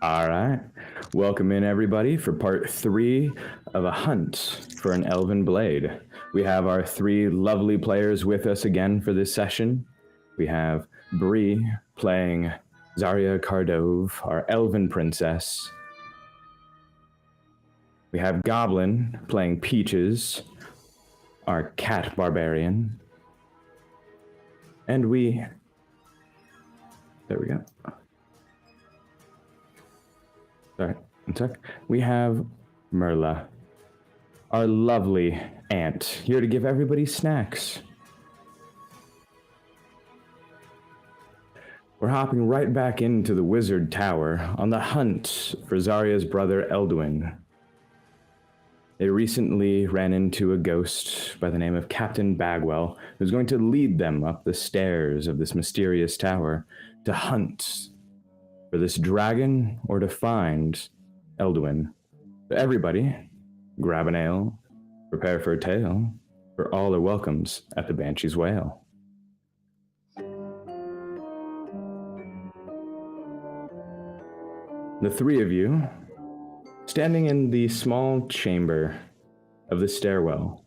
All right. Welcome in, everybody, for part 3 of a hunt for an Elven Blade. We have our 3 lovely players with us again for this session. We have Bree playing Zarya Kardov, our Elven Princess. We have Goblin playing Peaches, our Cat Barbarian. And there we go. Sorry, one sec. We have Merla, our lovely aunt, here to give everybody snacks. We're hopping right back into the Wizard Tower on the hunt for Zarya's brother Elduin. They recently ran into a ghost by the name of Captain Bagwell, who's going to lead them up the stairs of this mysterious tower to hunt for this dragon or to find Elduin. So everybody, grab an ale, prepare for a tale, for all are welcomes at the Banshee's Wail. The 3 of you, standing in the small chamber of the stairwell,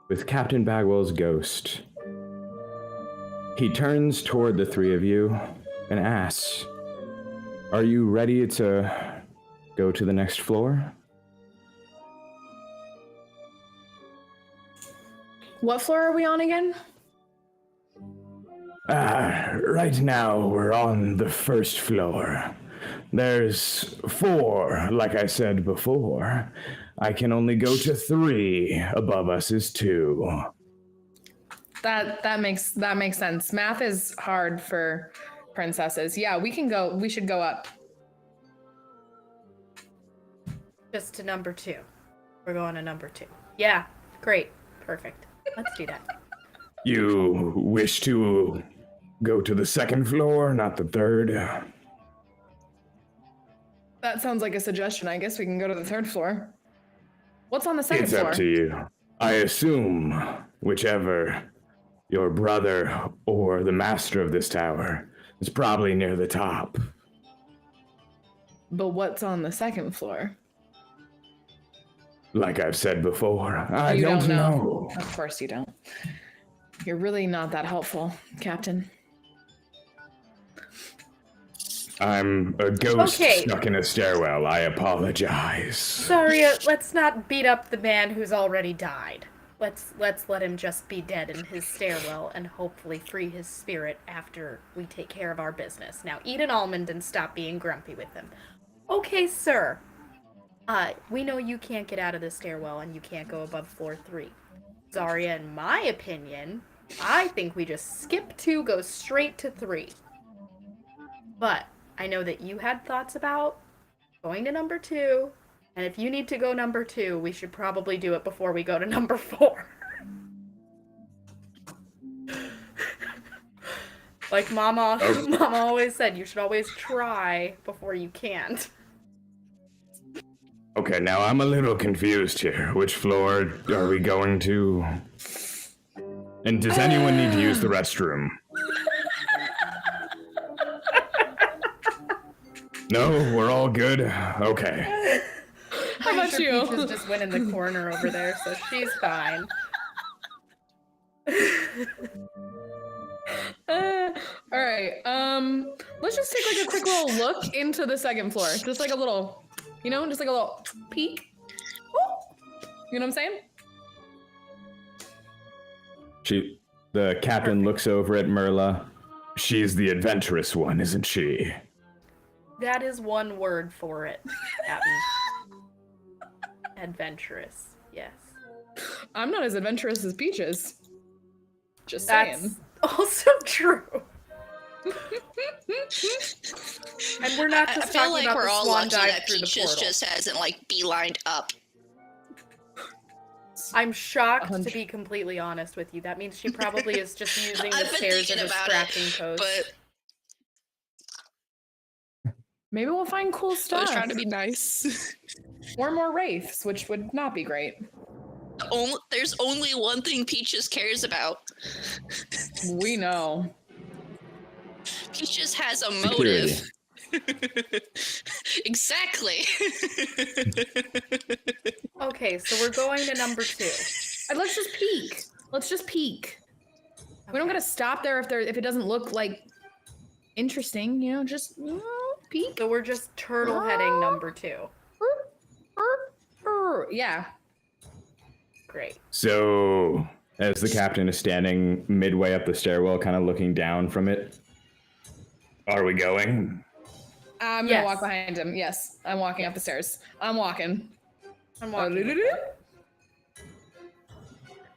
with Captain Bagwell's ghost. He turns toward the 3 of you and asks, "Are you ready to go to the next floor?" What floor are we on again? Right now we're on the first floor. There's 4, like I said before. I can only go to 3. Above us is 2. That makes sense. Math is hard for princesses. Yeah, we should go up. Just to number 2. We're going to number 2. Yeah, great. Perfect. Let's do that. You wish to go to the 2nd floor, not the 3rd? That sounds like a suggestion. I guess we can go to the 3rd floor. What's on the second It's floor? up to you. I assume whichever your brother or the master of this tower is probably near the top. But what's on the second floor? Like I've said before, I You don't don't know. know. Of course you don't. You're really not that helpful, Captain. I'm a ghost Okay. stuck in a stairwell. I apologize. Sorry, let's not beat up the man who's already died. Let's let him just be dead in his stairwell and hopefully free his spirit after we take care of our business. Now eat an almond and stop being grumpy with him. Okay, sir. We know you can't get out of the stairwell and you can't go above floor 3. Zarya, in my opinion, I think we just skip 2, go straight to 3. But I know that you had thoughts about going to number 2, and if you need to go number 2, we should probably do it before we go to number 4. Like Mama always said, you should always try before you can't. Okay, now I'm a little confused here. Which floor are we going to? And does anyone need to use the restroom? No, we're all good? Okay. How about you? Peaches just went in the corner over there, so she's fine. All right. Let's just take like a quick little look into the second floor. Just like a little, just like a little peek. You know what I'm saying? The captain looks over at Merla. She's the adventurous one, isn't she? That is one word for it, Captain. Adventurous, yes. I'm not as adventurous as Peaches. Just That's saying. also true. And we're not just I feel talking like about we're the all swan lucky dive that through the Peaches portal. just hasn't beelined up. I'm shocked, to 100. be completely honest with you. That means she probably is just using the I've been stairs as thinking a about scratching it, post. but Maybe we'll find cool I was stuff. trying to be nice. Or more wraiths, which would not be great. There's only one thing Peaches cares about. We know. Peaches has a Security. motive. Exactly. Okay, so we're going to number 2. Let's just peek. Let's just peek. We don't Okay. gotta stop there if it doesn't look like interesting, just peek. So we're just turtle heading number 2. Yeah. Great. So, as the captain is standing midway up the stairwell, kind of looking down from it, are we going? I'm gonna walk behind him. Yes, I'm walking up the stairs. I'm walking. I'm walking.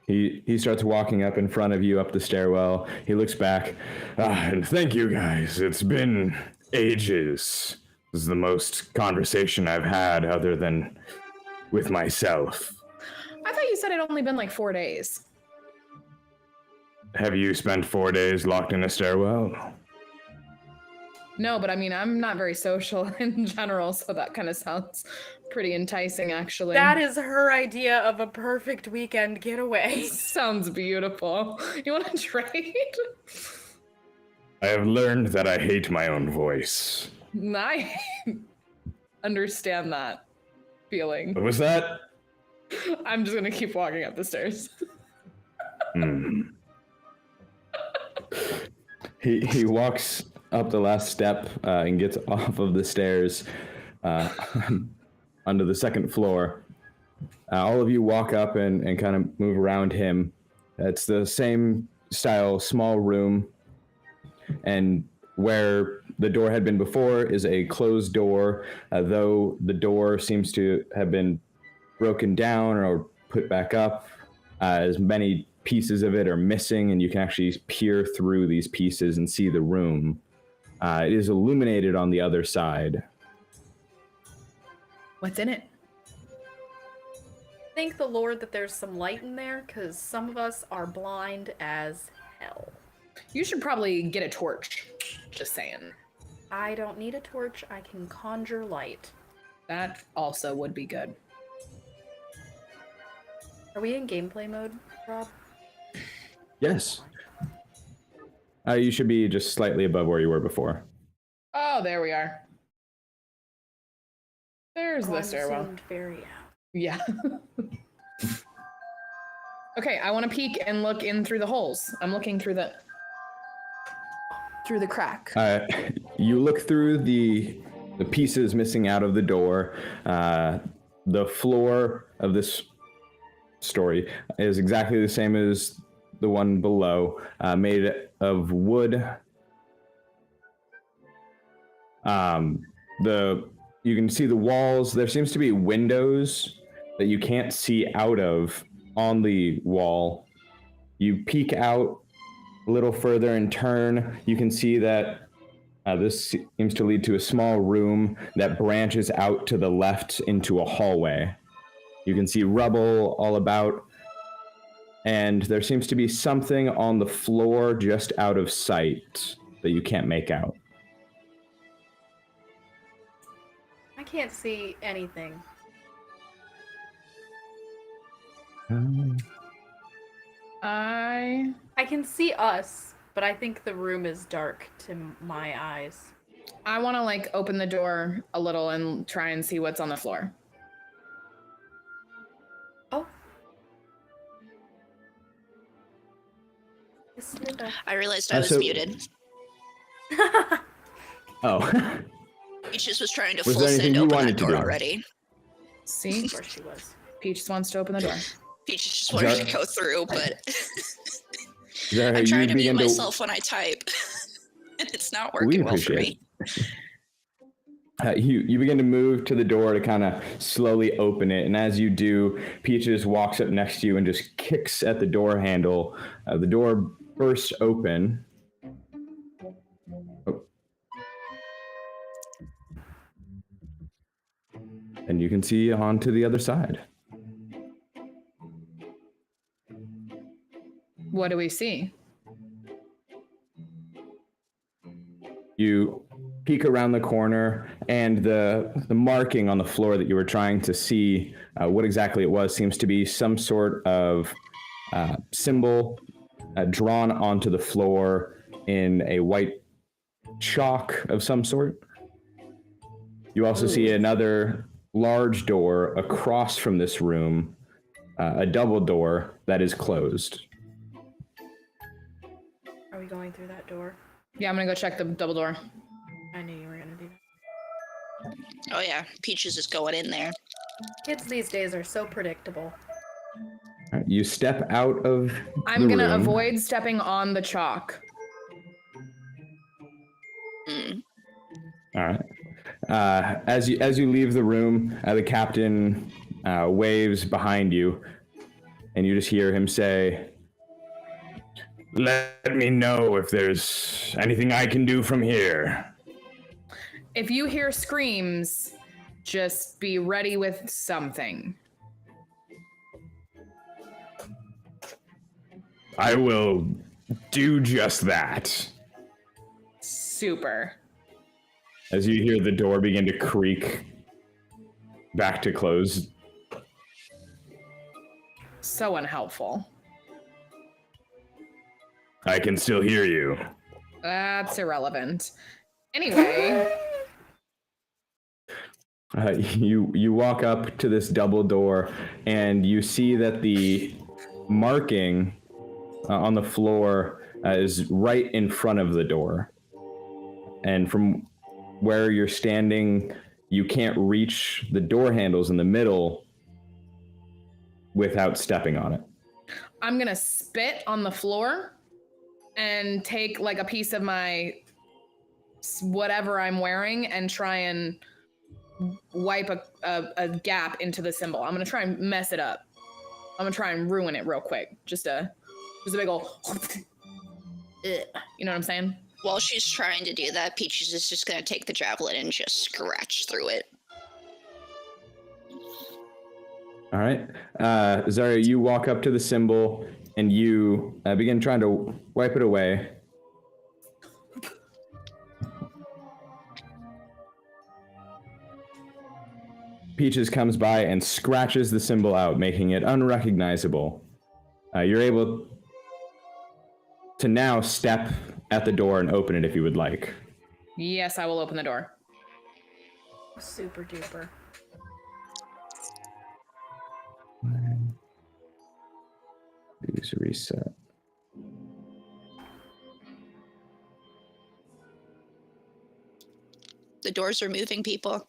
He starts walking up in front of you up the stairwell. He looks back. And thank you guys. It's been ages. This is the most conversation I've had other than with myself. I thought you said it'd only been like 4 days. Have you spent 4 days locked in a stairwell? No, but I mean, I'm not very social in general, so that kind of sounds pretty enticing, actually. That is her idea of a perfect weekend getaway. Sounds beautiful. You want to trade? I have learned that I hate my own voice. I understand that feeling. What was that? I'm just gonna keep walking up the stairs. He walks up the last step and gets off of the stairs onto the second floor. All of you walk up and kind of move around him. It's the same style, small room, and where the door had been before is a closed door, though the door seems to have been broken down or put back up. As many pieces of it are missing, and you can actually peer through these pieces and see the room. It is illuminated on the other side. What's in it? Thank the Lord that there's some light in there, because some of us are blind as hell. You should probably get a torch. Just saying. I don't need a torch, I can conjure light. That also would be good. Are we in gameplay mode, Rob? Yes. You should be just slightly above where you were before. Oh, there we are. There's the I'm stairwell. zoomed very out. Yeah. Okay, I want to peek and look in through the holes. I'm looking through the crack. You look through the pieces missing out of the door. The floor of this story is exactly the same as the one below, made of wood. You can see the walls. There seems to be windows that you can't see out of on the wall. You peek out a little further and turn. You can see that this seems to lead to a small room that branches out to the left into a hallway. You can see rubble all about, and there seems to be something on the floor just out of sight that you can't make out. I can't see anything. I can see us, but I think the room is dark to my eyes. want to like open the door a little and try and see what's on the floor. Oh. I realized I was muted. Oh. Peaches was trying to Was full there anything send you open wanted that to door do? already. See? Of course she was. Peach wants to open the door. Peaches just wanted to go through, but Zara, I'm trying you to mute begin myself when I type, and it's not working well for me. You begin to move to the door to kind of slowly open it, and as you do, Peaches walks up next to you and just kicks at the door handle. The door bursts open. Oh. And you can see onto the other side. What do we see? You peek around the corner, and the marking on the floor that you were trying to see what exactly it was seems to be some sort of symbol drawn onto the floor in a white chalk of some sort. You also see another large door across from this room, a double door that is closed. Are we going through that door? Yeah, I'm gonna go check the double door. I knew you were gonna do that. Oh yeah, Peaches is going in there. Kids these days are so predictable. All right, you step out of I'm the gonna room. avoid stepping on the chalk. All right. As you leave the room, the captain waves behind you, and you just hear him say, "Let me know if there's anything I can do from here." If you hear screams, just be ready with something. I will do just that. Super. As you hear the door begin to creak back to close. So unhelpful. I can still hear you. That's irrelevant. Anyway. You walk up to this double door, and you see that the marking on the floor is right in front of the door. And from where you're standing, you can't reach the door handles in the middle without stepping on it. I'm gonna spit on the floor and take like a piece of my whatever I'm wearing and try and wipe a gap into the symbol. I'm gonna try and mess it up. I'm gonna try and ruin it real quick. Just a big ol' you know what I'm saying? While she's trying to do that, Peaches is just going to take the javelin and just scratch through it. All right. Zarya, you walk up to the symbol, and you begin trying to wipe it away. Peaches comes by and scratches the symbol out, making it unrecognizable. You're able to now step at the door and open it if you would like. Yes, I will open the door. Super duper. Use a reset. The doors are moving, people.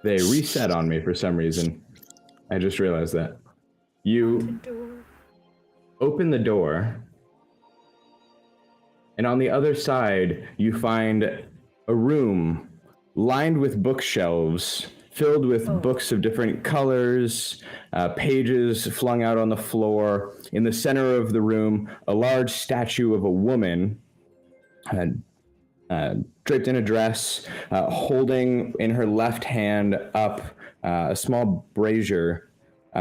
They reset on me for some reason. I just realized that. You open the door, and on the other side, you find a room lined with bookshelves, filled with books of different colors, pages flung out on the floor. In the center of the room, a large statue of a woman, draped in a dress, holding in her left hand up a small brazier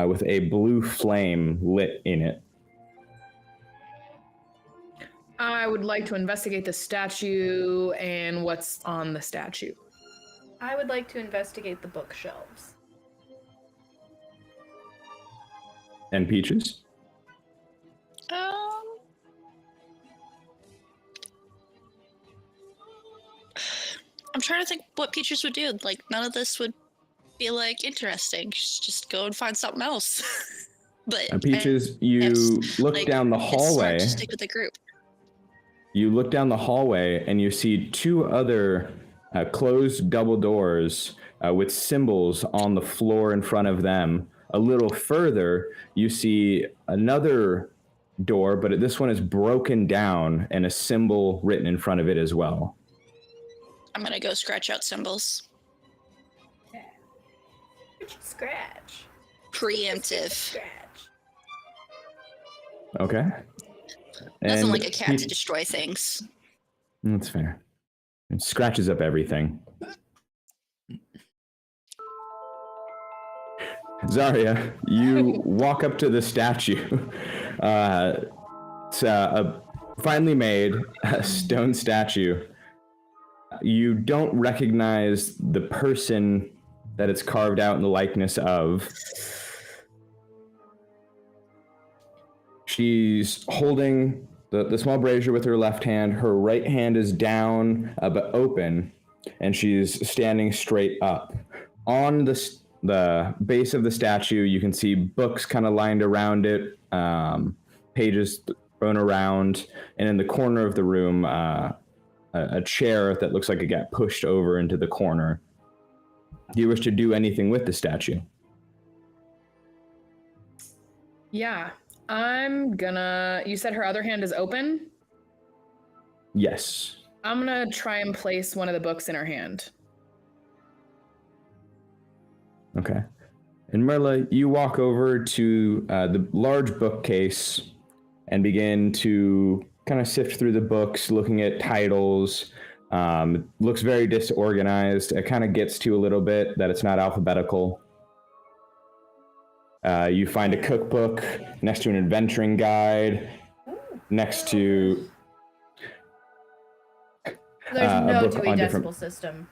with a blue flame lit in it. I would like to investigate the statue and what's on the statue. I would like to investigate the bookshelves. And Peaches? I'm trying to think what Peaches would do. Like, none of this would be, like, interesting. Just go and find something else. But Peaches, you look down the hallway. It's smart to stick with the group. You look down the hallway and you see two other closed double doors with symbols on the floor in front of them. A little further, you see another door, but this one is broken down and a symbol written in front of it as well. I'm gonna go scratch out symbols. Yeah. Scratch. Preemptive. Scratch. Okay. Nothing like a cat to destroy things. That's fair. It scratches up everything. Zarya, you walk up to the statue. It's a finely made stone statue. You don't recognize the person that it's carved out in the likeness of. She's holding the small brazier with her left hand. Her right hand is down but open, and she's standing straight up. On the base of the statue, you can see books kind of lined around it, pages thrown around, and in the corner of the room, a chair that looks like it got pushed over into the corner. Do you wish to do anything with the statue? Yeah, I'm gonna... You said her other hand is open? Yes. I'm gonna try and place one of the books in her hand. Okay. And Merla, you walk over to the large bookcase and begin to kind of sift through the books, looking at titles. Looks very disorganized. It kind of gets to a little bit that it's not alphabetical. You find a cookbook next to an adventuring guide, next to There's no book Dewey on Decimal different System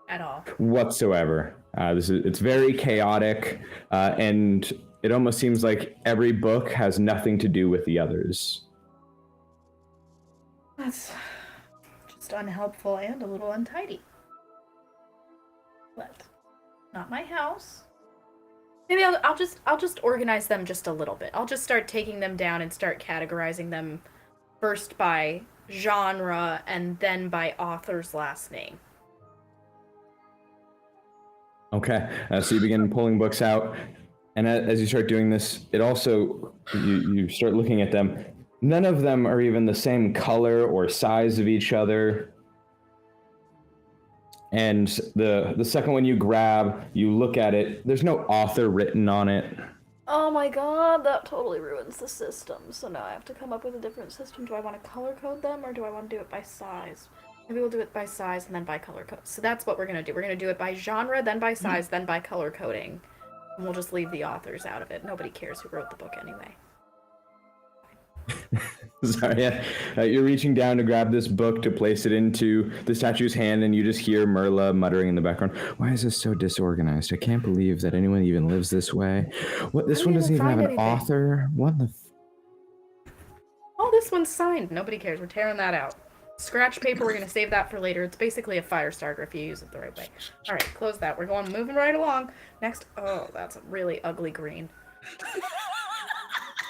at all. whatsoever. It's very chaotic, and it almost seems like every book has nothing to do with the others. That's just unhelpful and a little untidy. But not my house. Maybe I'll just organize them just a little bit. I'll just start taking them down and start categorizing them first by genre and then by author's last name. Okay, so you begin pulling books out, and as you start doing this, it also, you start looking at them. None of them are even the same color or size of each other. And the second one you grab, you look at it, there's no author written on it. Oh my god, that totally ruins the system. So now I have to come up with a different system. Do I want to color code them or do I want to do it by size? Maybe we'll do it by size and then by color code. So that's what we're going to do. We're going to do it by genre, then by size, then by color coding. And we'll just leave the authors out of it. Nobody cares who wrote the book anyway. Zarya, you're reaching down to grab this book to place it into the statue's hand, and you just hear Merla muttering in the background, "Why is this so disorganized? I can't believe that anyone even lives this way. What? This I one didn't doesn't even have find an anything. author? What the? Oh, this one's signed. Nobody cares. We're tearing that out. Scratch paper, we're going to save that for later. It's basically a fire starter if you use it the right way. All right, close that. We're moving right along. Next. Oh, that's a really ugly green.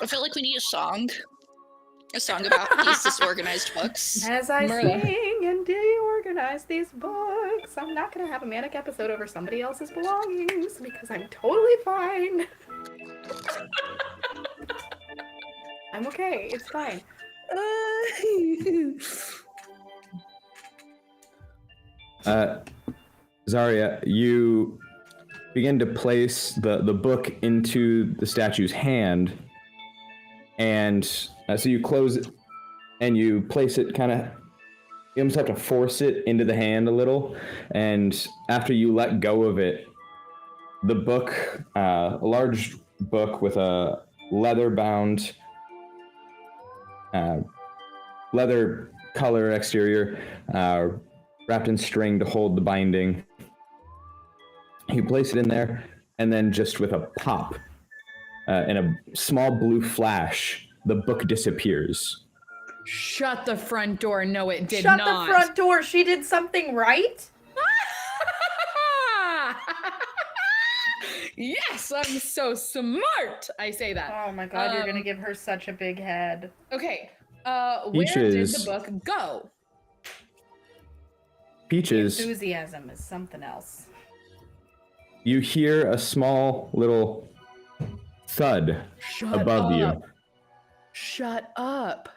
I feel like we need a song. A song about these disorganized books. As I Merla. sing and deorganize these books, I'm not going to have a manic episode over somebody else's belongings because I'm totally fine. I'm okay. It's fine. Zarya, you begin to place the book into the statue's hand, and so you close it and you place it kind of, you almost have to force it into the hand a little, and after you let go of it, the book, a large book with a leather-bound, leather color exterior, wrapped in string to hold the binding. You place it in there, and then just with a pop and a small blue flash, the book disappears. Shut the front door. No, it did Shut not. the front door. She did something right? Yes, I'm so smart. I say that. Oh my god, you're going to give her such a big head. Okay. Where did Peaches. the book go? Peaches, Enthusiasm is something else. you hear a small little thud Shut above up. you. Shut up.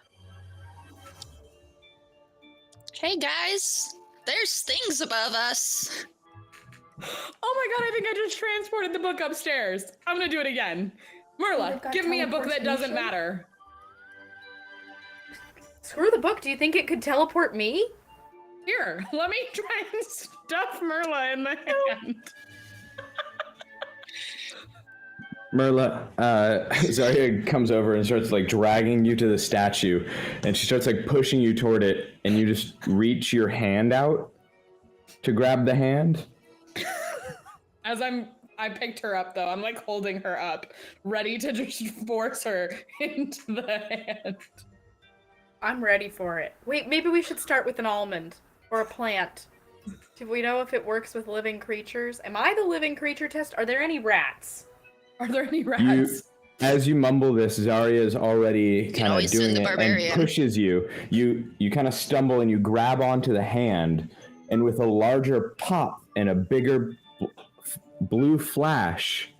Hey guys, there's things above us. Oh my god, I think I just transported the book upstairs. I'm gonna do it again. Oh, Merla, they've got give me a book that doesn't teleportation? matter. Screw the book. Do you think it could teleport me? Here, let me try and stuff Merla in the hand. Merla, Zarya comes over and starts like dragging you to the statue, and she starts like pushing you toward it, and you just reach your hand out to grab the hand. As I picked her up though. I'm like holding her up, ready to just force her into the hand. I'm ready for it. Wait, maybe we should start with an almond or a plant. Do we know if it works with living creatures? Am I the living creature test? Are there any rats? Are there any rats? As you mumble this, Zarya is already kind of always send doing the it barbarian. and pushes you. You kind of stumble and you grab onto the hand, and with a larger pop and a bigger blue flash,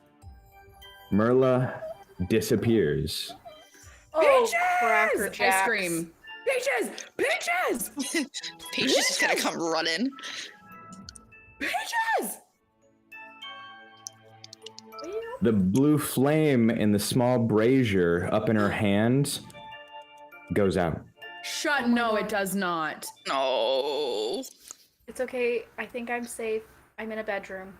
Merla disappears. Oh, Cracker Jacks. I scream. Peaches! Peaches! Peach is just gonna come running. Peaches! The blue flame in the small brazier up in her hand goes out. Shut. No, it does not. No. It's okay. I think I'm safe. I'm in a bedroom.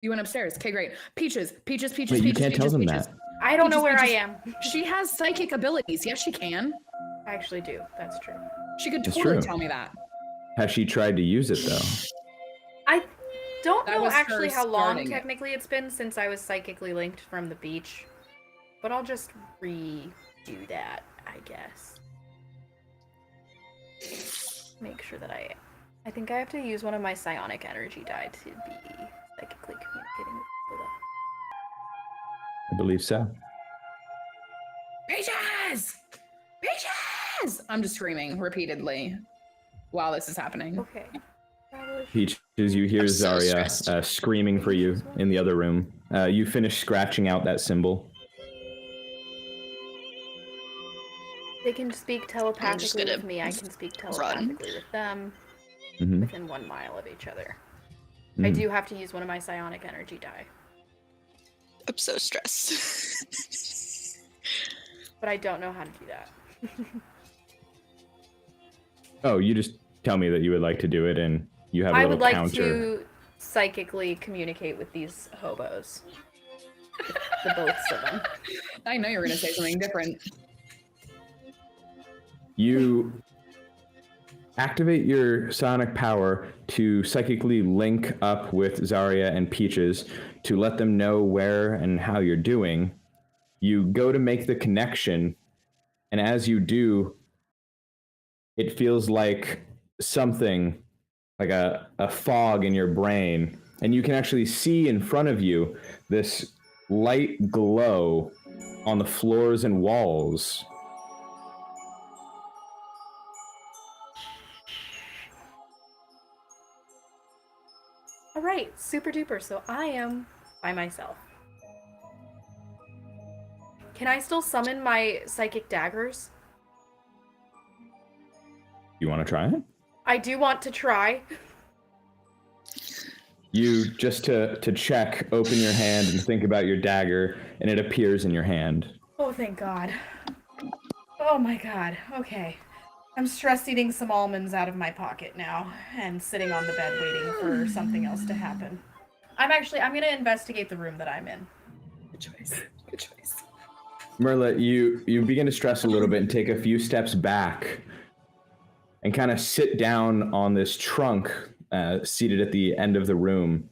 You went upstairs. Okay, great. Peaches, Peaches, Peaches, Wait, you Peaches, can't tell Peaches, them Peaches. that. I don't know Peaches, where I Peaches. am. She has psychic abilities. Yes, she can. I actually do. That's true. She could It's totally true. tell me that. Has she tried to use it though? I don't That know was her actually how long starting it. technically it's been since I was psychically linked from the beach. But I'll just redo that, I guess. Make sure that I think I have to use one of my psionic energy die to be psychically communicating with Lila. I believe so. Peaches! Peaches! I'm just screaming repeatedly while this is happening. Okay. Peaches, you hear I'm so Zarya stressed. screaming for you in the other room. You finish scratching out that symbol. They can speak telepathically gonna with me. I can speak run. telepathically with them Mhm. within 1 mile of each other. I Mhm. do have to use one of my psionic energy die, I'm so stressed. but I don't know how to do that. Oh, you just tell me that you would like to do it, and you have a I little would like counter. to psychically communicate with these hobos. The boths of them. I know you were going to say something different. You activate your sonic power to psychically link up with Zarya and Peaches to let them know where and how you're doing. You go to make the connection, and as you do, it feels like something, like a fog in your brain, and you can actually see in front of you this light glow on the floors and walls. All right, super duper. So I am by myself. Can I still summon my psychic daggers? You want to try it? I do want to try. You, just to check, open your hand and think about your dagger, and it appears in your hand. Oh, thank God. Oh my God. Okay. I'm stress eating some almonds out of my pocket now and sitting on the bed waiting for something else to happen. I'm gonna investigate the room that I'm in. Good choice. Good choice. Merla, you begin to stress a little bit and take a few steps back and kind of sit down on this trunk seated at the end of the room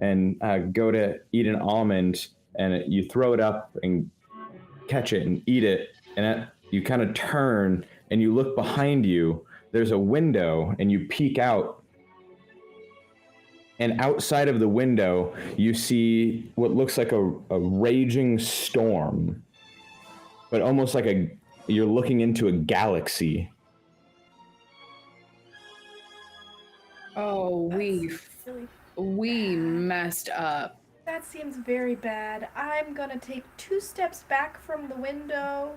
and go to eat an almond, and you throw it up and catch it and eat it, and you kind of turn and you look behind you. There's a window and you peek out, and outside of the window you see what looks like a raging storm, but almost like you're looking into a galaxy. Oh, we messed up. That seems very bad. I'm gonna take 2 steps back from the window,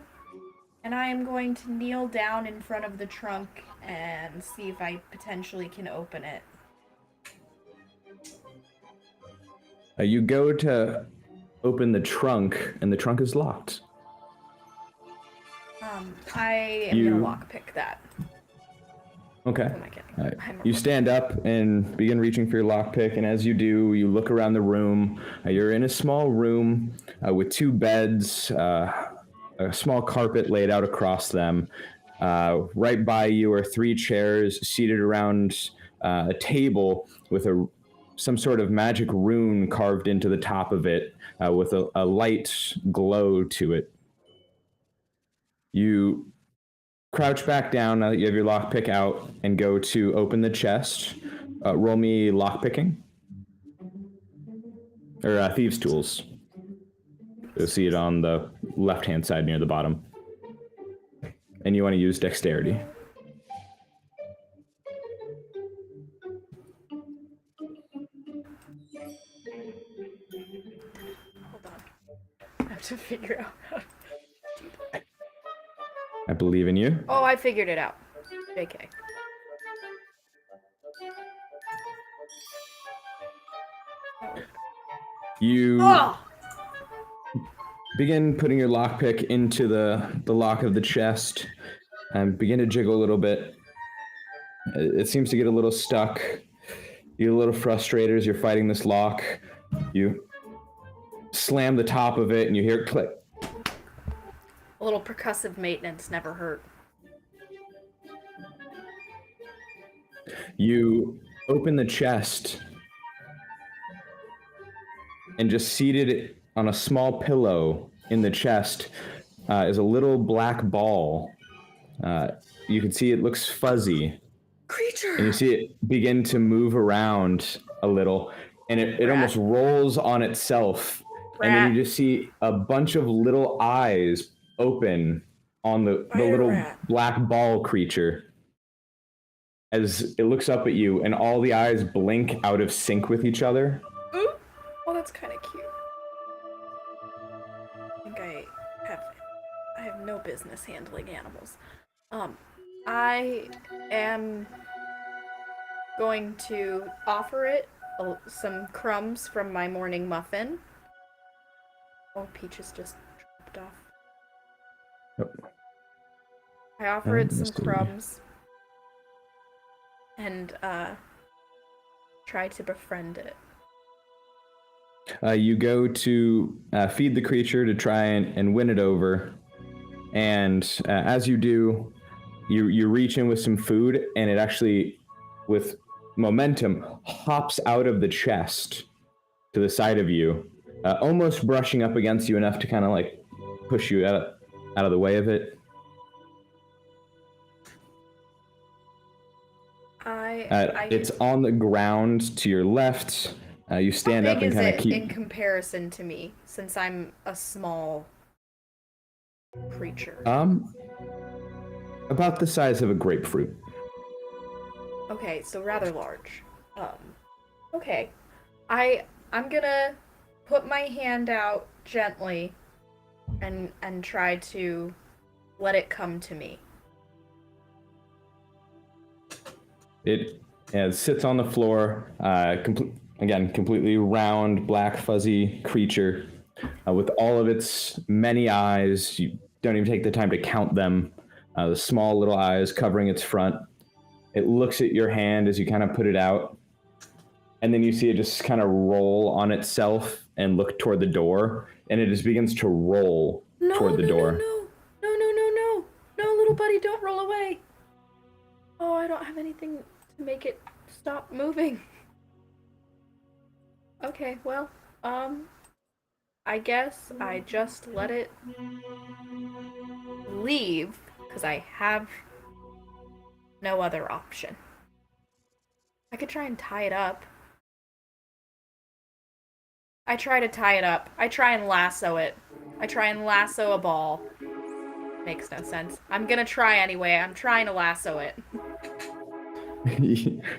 and I am going to kneel down in front of the trunk and see if I potentially can open it. You go to open the trunk, and the trunk is locked. I am gonna lockpick that. Okay. Who am I kidding? You stand up and begin reaching for your lockpick, and as you do, you look around the room. You're in a small room with 2 beds, a small carpet laid out across them. Right by you are 3 chairs seated around a table with some sort of magic rune carved into the top of it with a light glow to it. You crouch back down now that you have your lockpick out and go to open the chest. Roll me lockpicking. Or thieves' tools. You'll see it on the left-hand side near the bottom. And you want to use dexterity. Hold on. I have to figure out how to do that. I believe in you. Oh, I figured it out. JK. You Oh! begin putting your lockpick into the lock of the chest and begin to jiggle a little bit. It seems to get a little stuck. You get a little frustrated as you're fighting this lock. You slam the top of it and you hear it click. A little percussive maintenance never hurt. You open the chest, and just seated on a small pillow in the chest is a little black ball. You can see it looks fuzzy. Creature! And you see it begin to move around a little, and it almost rolls on itself. And then you just see a bunch of little eyes open on the little black ball creature as it looks up at you, and all the eyes blink out of sync with each other. Ooh. Oh, that's kind of cute. I think I have no business handling animals. I am going to offer it some crumbs from my morning muffin. Oh, Peaches just dropped off. Oh. I offer it some let's see. crumbs and try to befriend it. You go to feed the creature to try and win it over. And as you do, you reach in with some food, and it actually, with momentum, hops out of the chest to the side of you, almost brushing up against you enough to kind of like push you out of the way of it. It's on the ground to your left. You stand up and kind of keep. In comparison to me, since I'm a small creature? About the size of a grapefruit. Okay, so rather large. Okay. I'm gonna put my hand out gently and try to let it come to me. It sits on the floor, completely round, black, fuzzy creature with all of its many eyes. You don't even take the time to count them. The small little eyes covering its front. It looks at your hand as you kind of put it out, and then you see it just kind of roll on itself and look toward the door, and it just begins to roll toward the door. No, little buddy, don't roll away. Oh, I don't have anything to make it stop moving. Okay, well, I guess I just let it leave, because I have no other option. I could try and tie it up. I try to tie it up. I try and lasso it. I try and lasso a ball. Makes no sense. I'm gonna try anyway. I'm trying to lasso it.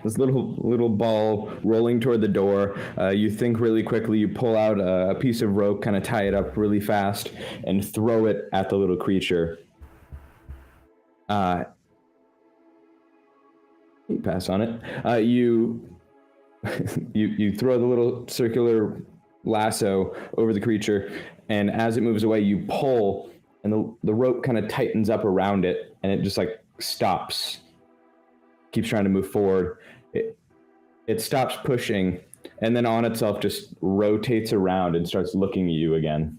This little ball rolling toward the door. You think really quickly. You pull out a piece of rope, kind of tie it up really fast, and throw it at the little creature. You pass on it. You throw the little circular lasso over the creature, and as it moves away, you pull, and the rope kind of tightens up around it, and it just like stops. Keeps trying to move forward. It stops pushing, and then on itself just rotates around and starts looking at you again.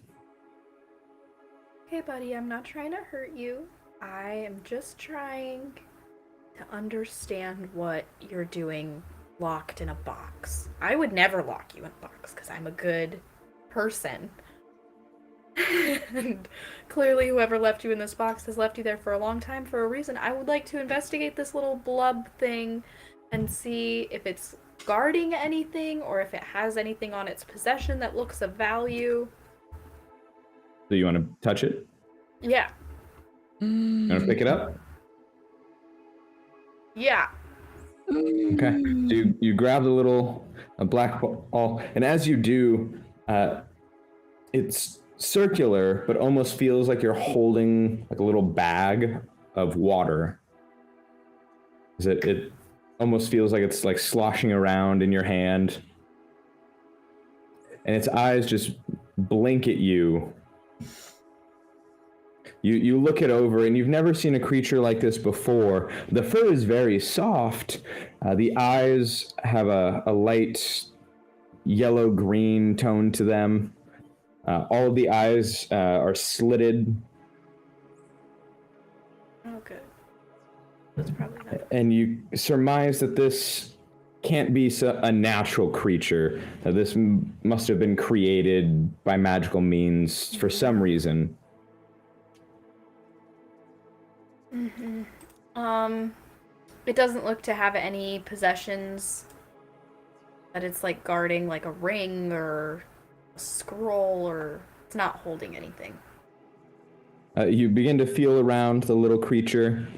Hey, buddy, I'm not trying to hurt you. I am just trying to understand what you're doing locked in a box. I would never lock you in a box because I'm a good person. And clearly whoever left you in this box has left you there for a long time for a reason. I would like to investigate this little blub thing and see if it's guarding anything or if it has anything on its possession that looks of value. So you want to touch it? Yeah. You want to pick it up? Yeah. Okay. So you grab the little black ball, and as you do, it's circular, but almost feels like you're holding like a little bag of water. It almost feels like it's like sloshing around in your hand, and its eyes just blink at you. You look it over, and you've never seen a creature like this before. The fur is very soft. The eyes have a light yellow-green tone to them. All of the eyes are slitted. Oh, good. That's probably not. And you surmise that this can't be a natural creature. That this must have been created by magical means for some reason. Mm-hmm. It doesn't look to have any possessions that it's like guarding, like a ring or a scroll, or it's not holding anything. You begin to feel around the little creature,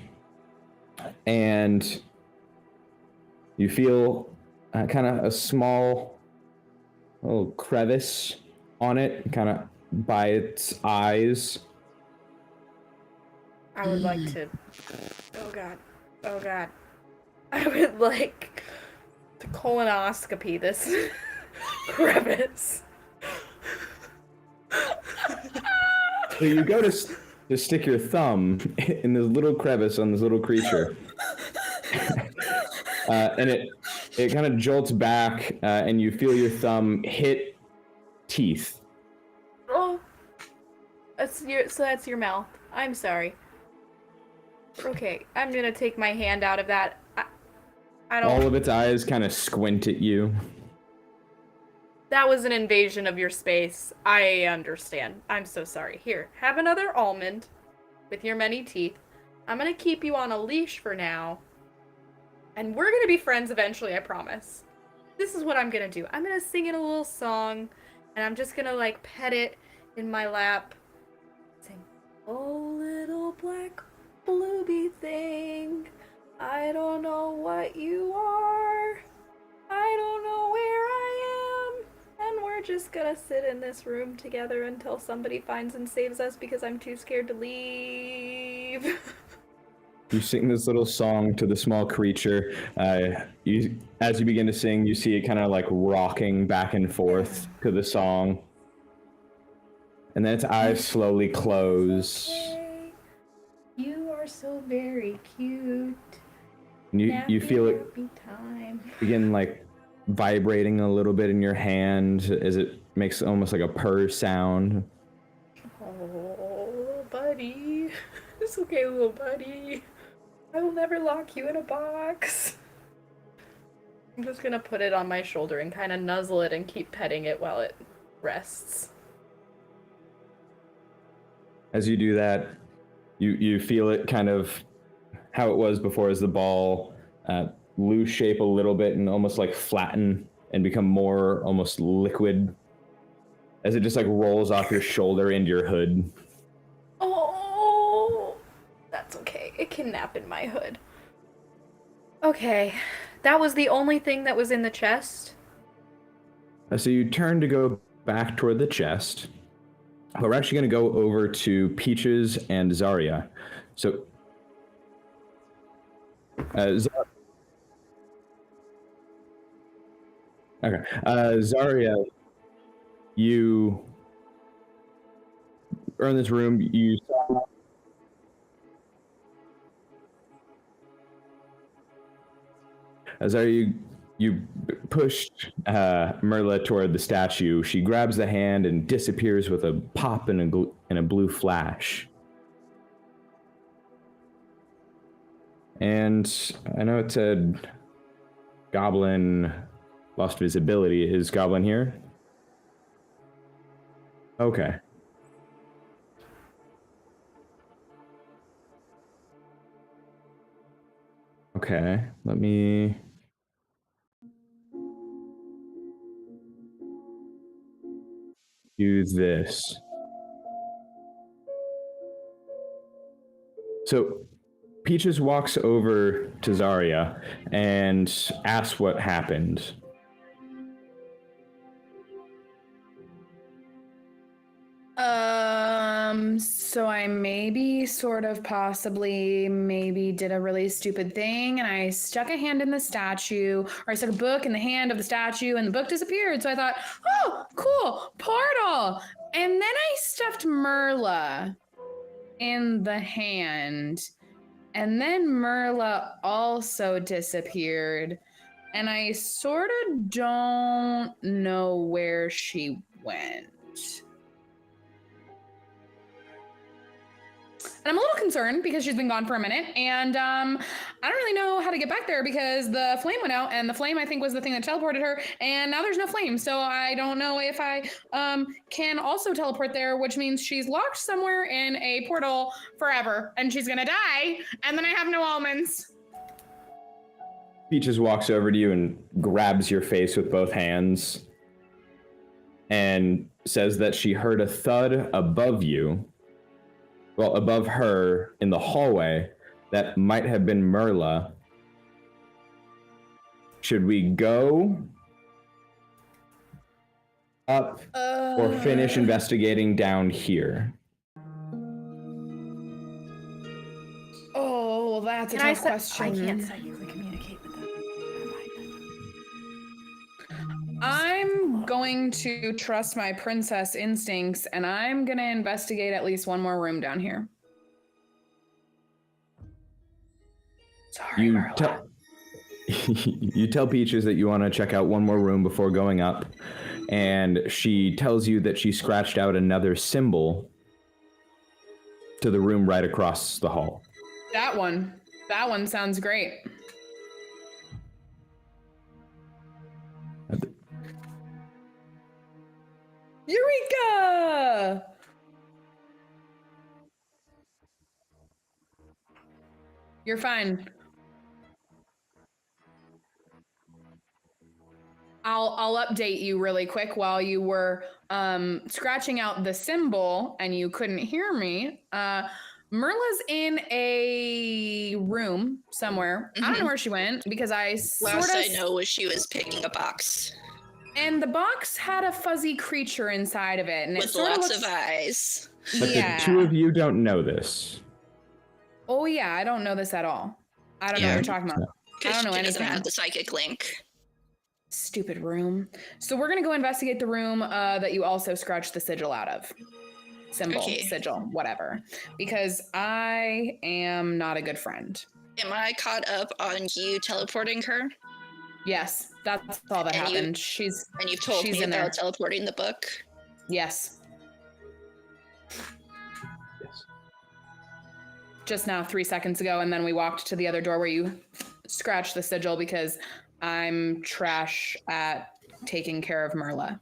and you feel kind of a small little crevice on it, kind of by its eyes. I would like to... Oh god. I would like to colonoscopy this crevice. So you go to stick your thumb in this little crevice on this little creature. And it kind of jolts back, and you feel your thumb hit teeth. Oh. So that's your mouth. I'm sorry. Okay, I'm gonna take my hand out of that. I don't. All of its eyes kind of squint at you. That was an invasion of your space. I understand. I'm so sorry. Here, have another almond with your many teeth. I'm gonna keep you on a leash for now. And we're gonna be friends eventually, I promise. This is what I'm gonna do. I'm gonna sing it a little song, and I'm just gonna, like, pet it in my lap. Sing, oh, little black blueby thing, I don't know what you are. I don't know where I am. And we're just gonna sit in this room together until somebody finds and saves us because I'm too scared to leave. You sing this little song to the small creature. As you begin to sing, you see it kind of like rocking back and forth to the song. And then its eyes slowly close. Okay. You are so very cute. And you feel it Happy time. begin like vibrating a little bit in your hand as it makes almost like a purr sound. Oh, little buddy. It's okay, little buddy. I will never lock you in a box. I'm just gonna put it on my shoulder and kind of nuzzle it and keep petting it while it rests. As you do that, you feel it kind of how it was before, as the ball lose shape a little bit and almost like flatten and become more almost liquid as it just like rolls off your shoulder into your hood. Oh, that's okay. It can nap in my hood. Okay, that was the only thing that was in the chest. So you turn to go back toward the chest, but we're actually going to go over to Peaches and Zarya. So Zarya, you are in this room. You saw Zarya, you pushed Merla toward the statue. She grabs the hand and disappears with a pop and a blue flash. And I know it said Goblin lost visibility. Is Goblin here? Okay. Okay, let me... do this. So Peaches walks over to Zarya and asks what happened. So I maybe, sort of, possibly, maybe did a really stupid thing, and I stuck a hand in the statue, or I stuck a book in the hand of the statue, and the book disappeared. So I thought, oh, cool, portal. And then I stuffed Merla in the hand, and then Merla also disappeared, and I sort of don't know where she went. And I'm a little concerned because she's been gone for a minute, and I don't really know how to get back there because the flame went out, and the flame, I think, was the thing that teleported her, and now there's no flame, so I don't know if I can also teleport there, which means she's locked somewhere in a portal forever, and she's gonna die, and then I have no almonds. Peaches walks over to you and grabs your face with both hands and says that she heard a thud above you. Well, above her in the hallway, that might have been Merla. Should we go up or finish investigating down here? Oh, that's a tough question. I can't psychically communicate with them. I'm going to trust my princess instincts, and I'm going to investigate at least one more room down here. Sorry, you tell Peaches that you want to check out one more room before going up, and she tells you that she scratched out another symbol to the room right across the hall. That one sounds great. Eureka! You're fine. I'll update you really quick while you were scratching out the symbol and you couldn't hear me. Merla's in a room somewhere. I don't know where she went because Last I know was she was picking a box. And the box had a fuzzy creature inside of it. And with lots of eyes. But the two of you don't know this. Oh yeah, I don't know this at all. I don't know what you're talking about. I don't know anything. Doesn't have the psychic link. Stupid room. So we're gonna go investigate the room that you also scratched the sigil out of. Symbol, sigil, whatever. Because I am not a good friend. Am I caught up on you teleporting her? Yes, that's all that happened. And you've told me about teleporting the book? Yes. Just now, 3 seconds ago, and then we walked to the other door where you scratched the sigil because I'm trash at taking care of Merla.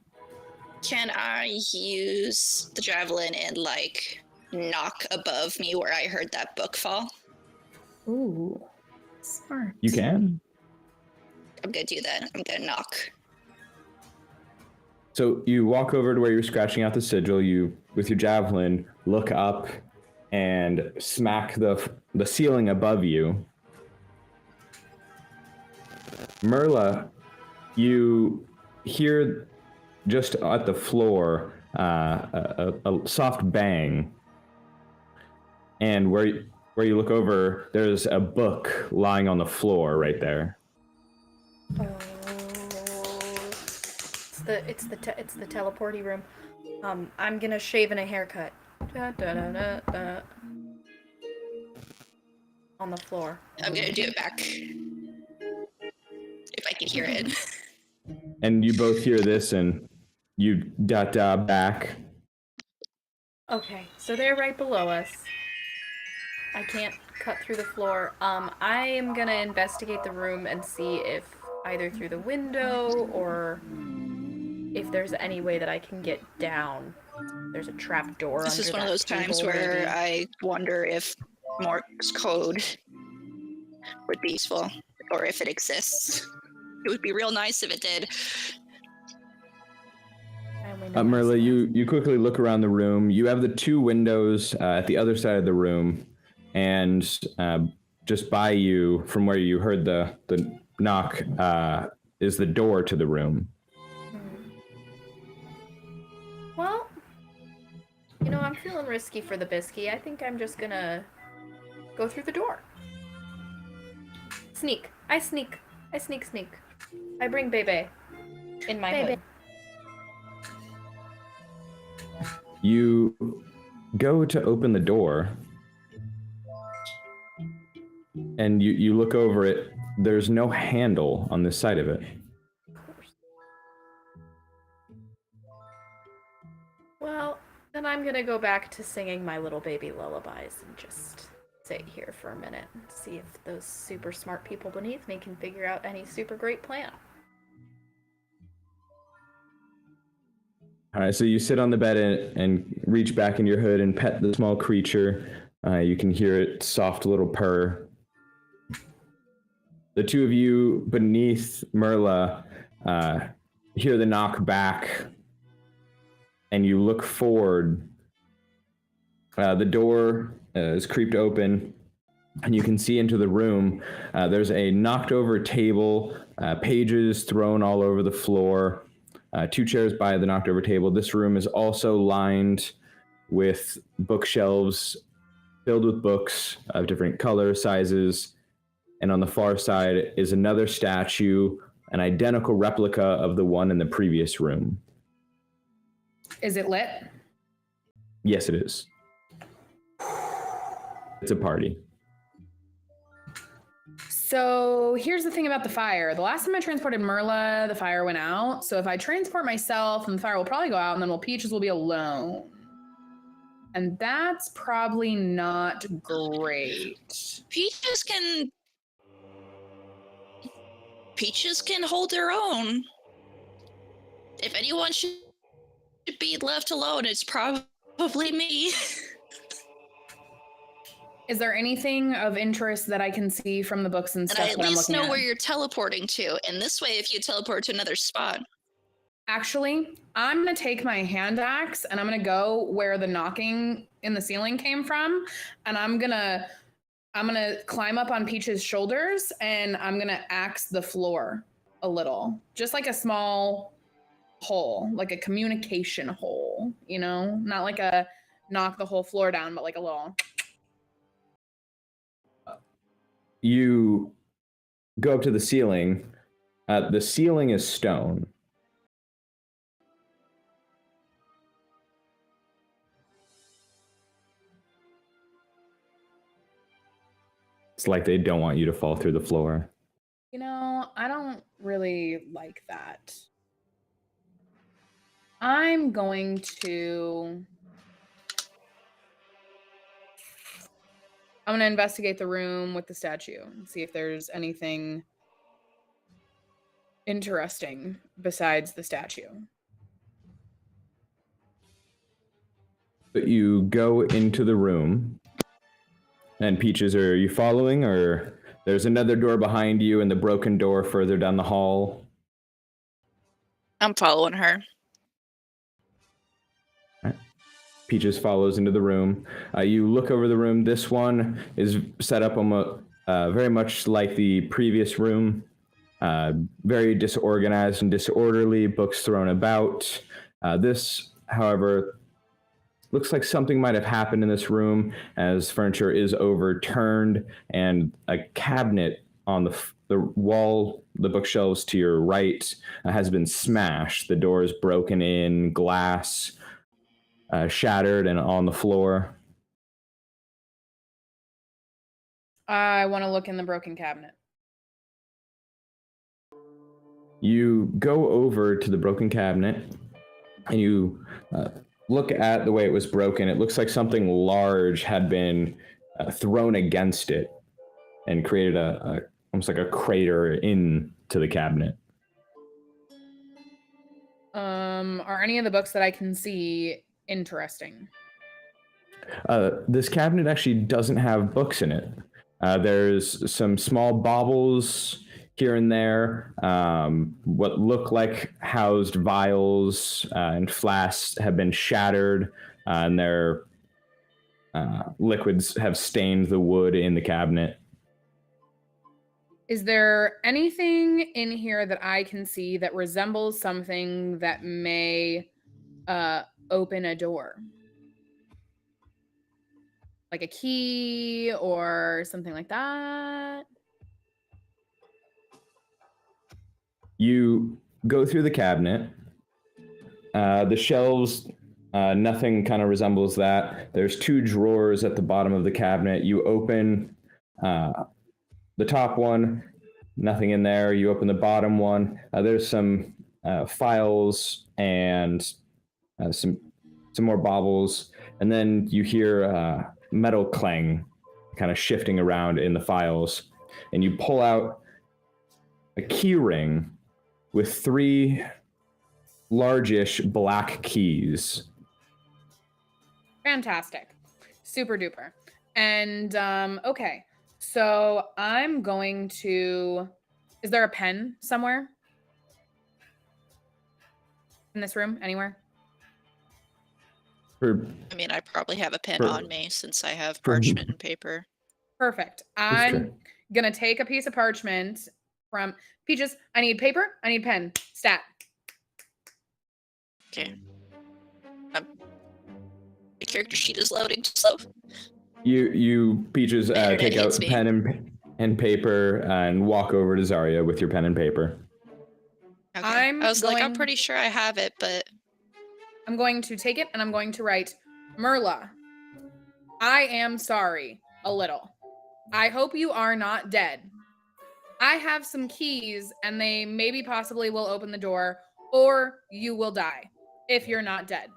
Can I use the javelin and, like, knock above me where I heard that book fall? Ooh, smart. You can. I'm gonna do that. I'm gonna knock. So you walk over to where you're scratching out the sigil. You, with your javelin, look up and smack the ceiling above you. Merla, you hear just at the floor a soft bang, and where you look over, there's a book lying on the floor right there. Oh, it's the teleporty room. I'm gonna shave and a haircut. Da, da, da, da, da. On the floor. I'm gonna do it back. If I can hear it. And you both hear this, and you back. Okay, so they're right below us. I can't cut through the floor. I am gonna investigate the room and see if either through the window or if there's any way that I can get down. There's a trap door. This is one of those times where I wonder if Morse code would be useful, or if it exists. It would be real nice if it did. Merla, you quickly look around the room. You have the two windows at the other side of the room, and just by you, from where you heard the knock, is the door to the room. Well, I'm feeling risky for the bisky. I think I'm just gonna go through the door. Sneak. I sneak. I bring Bebe in my hood. You go to open the door, and you look over it. There's no handle on this side of it. Well, then I'm gonna go back to singing my little baby lullabies and just sit here for a minute and see if those super smart people beneath me can figure out any super great plan. All right, so you sit on the bed and reach back in your hood and pet the small creature. You can hear its soft little purr. The two of you beneath Merla hear the knock back, and you look forward. The door is creaked open, and you can see into the room. There's a knocked over table, pages thrown all over the floor, two chairs by the knocked over table. This room is also lined with bookshelves filled with books of different colors, sizes. And on the far side is another statue, an identical replica of the one in the previous room. Is it lit? Yes, it is. It's a party. So here's the thing about the fire. The last time I transported Merla, the fire went out. So if I transport myself, then the fire will probably go out, and then Peaches will be alone. And that's probably not great. Peaches can hold her own. If anyone should be left alone, it's probably me. Is there anything of interest that I can see from the books and And stuff I at that I'm least looking know at? where you're teleporting to. And this way, if you teleport to another spot. Actually, I'm going to take my hand axe and I'm going to go where the knocking in the ceiling came from. And I'm going to climb up on Peach's shoulders and I'm going to axe the floor a little. Just like a small hole, like a communication hole, you know? Not like a knock the whole floor down, but like a little. You go up to the ceiling. The ceiling is stone. It's like they don't want you to fall through the floor. You know, I don't really like that. I'm going to investigate the room with the statue and see if there's anything interesting besides the statue. But you go into the room, and Peaches, are you following, or there's another door behind you and the broken door further down the hall? I'm following her. Peaches follows into the room. You look over the room. This one is set up almost very much like the previous room. Very disorganized and disorderly, books thrown about. This, however, looks like something might have happened in this room, as furniture is overturned and a cabinet on the wall, the bookshelves to your right, has been smashed. The door is broken in, glass shattered and on the floor. I want to look in the broken cabinet. You go over to the broken cabinet and you look at the way it was broken. It looks like something large had been thrown against it and created almost like a crater into the cabinet. Are any of the books that I can see interesting? This cabinet actually doesn't have books in it. There's some small baubles here and there. What look like housed vials and flasks have been shattered, and their liquids have stained the wood in the cabinet. Is there anything in here that I can see that resembles something that may open a door? Like a key or something like that? You go through the cabinet. The shelves, nothing kind of resembles that. There's two drawers at the bottom of the cabinet. You open the top one, nothing in there. You open the bottom one. There's some files and some more baubles. And then you hear metal clang kind of shifting around in the files. And you pull out a key ring with 3 largish black keys. Fantastic. Super duper. And okay. So I'm going to... Is there a pen somewhere? In this room? Anywhere? I mean, I probably have a pen on me since I have parchment and paper. Perfect. I'm going to take a piece of parchment from... Peaches, I need paper. I need pen. Stat. Okay. The character sheet is loading, so... You Peaches, take out pen and paper and walk over to Zarya with your pen and paper. Okay. I'm pretty sure I have it, but... I'm going to take it and I'm going to write, Merla, I am sorry, a little. I hope you are not dead. I have some keys and they maybe possibly will open the door, or you will die if you're not dead.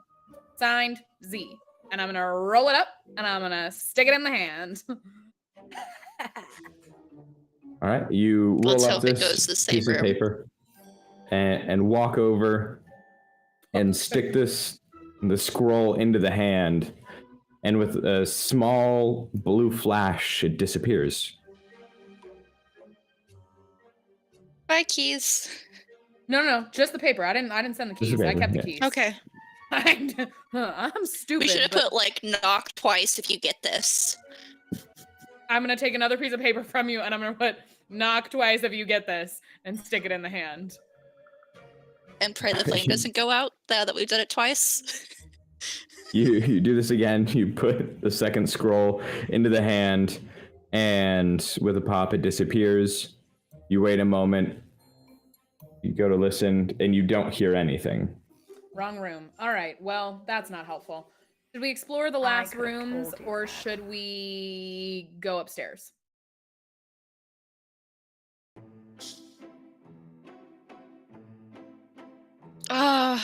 Signed, Z. and I'm gonna roll it up, and I'm gonna stick it in the hand. All right, you Let's roll up hope it goes this the same piece of room. paper and walk over and stick the scroll into the hand, and with a small blue flash, it disappears. Bye, keys. No, just the paper. I didn't send the Just the keys. I paper, kept the yeah. keys. Okay. I'm stupid. We should have but put like knock twice if you get this. I'm gonna take another piece of paper from you, and I'm gonna put knock twice if you get this, and stick it in the hand. And pray the flame doesn't go out now that we've done it twice. You do this again. You put the second scroll into the hand, and with a pop, it disappears. You wait a moment. You go to listen, and you don't hear anything. Wrong room. All right. Well, that's not helpful. Should we explore the last rooms, or should we go upstairs? I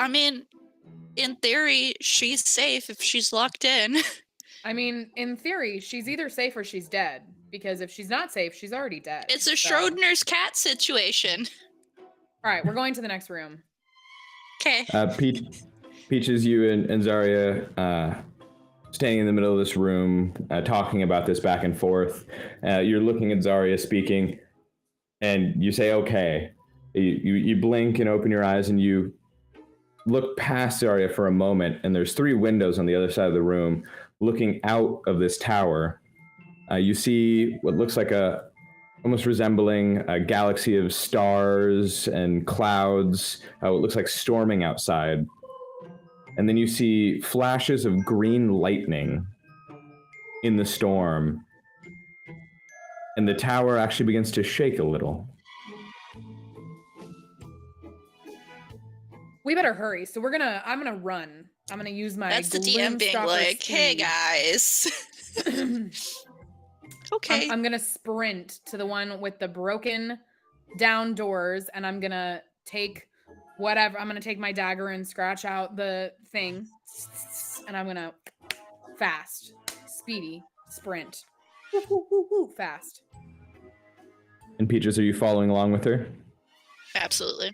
mean, in theory, she's safe if she's locked in. I mean, in theory, she's either safe or she's dead. Because if she's not safe, she's already dead. It's a Schrodinger's cat situation. All right, we're going to the next room. Okay. Peaches, you and Zarya staying in the middle of this room, talking about this back and forth. You're looking at Zarya speaking, and you say, okay. You blink and open your eyes, and you look past Zarya for a moment, and there's 3 windows on the other side of the room. Looking out of this tower, you see what looks like almost resembling a galaxy of stars and clouds, what looks like storming outside. And then you see flashes of green lightning in the storm. And the tower actually begins to shake a little. We better hurry. So I'm gonna run. I'm gonna use my That's the DM being like, hey guys. Okay. I'm gonna sprint to the one with the broken down doors, and I'm gonna take whatever. I'm gonna take my dagger and scratch out the thing, and I'm gonna fast, speedy, sprint, fast. And Peaches, are you following along with her? Absolutely.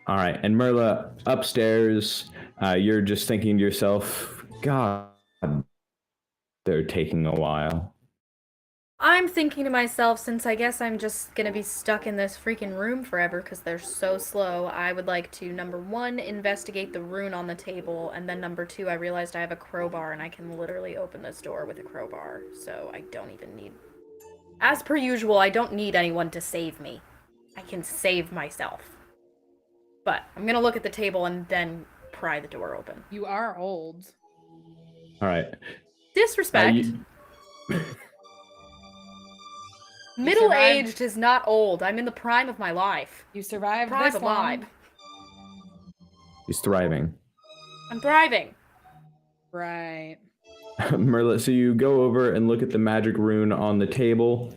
All right, and Merla, upstairs, you're just thinking to yourself, God, they're taking a while. I'm thinking to myself, since I guess I'm just gonna be stuck in this freaking room forever because they're so slow, I would like to, number 1, investigate the rune on the table, and then number 2, I realized I have a crowbar and I can literally open this door with a crowbar, so I don't even need... As per usual, I don't need anyone to save me. I can save myself. But I'm gonna look at the table and then pry the door open. You are old. All right. Disrespect. Middle-aged is not old. I'm in the prime of my life. You survived Prime this alive. long. He's thriving. I'm thriving. Right. Merla, so you go over and look at the magic rune on the table.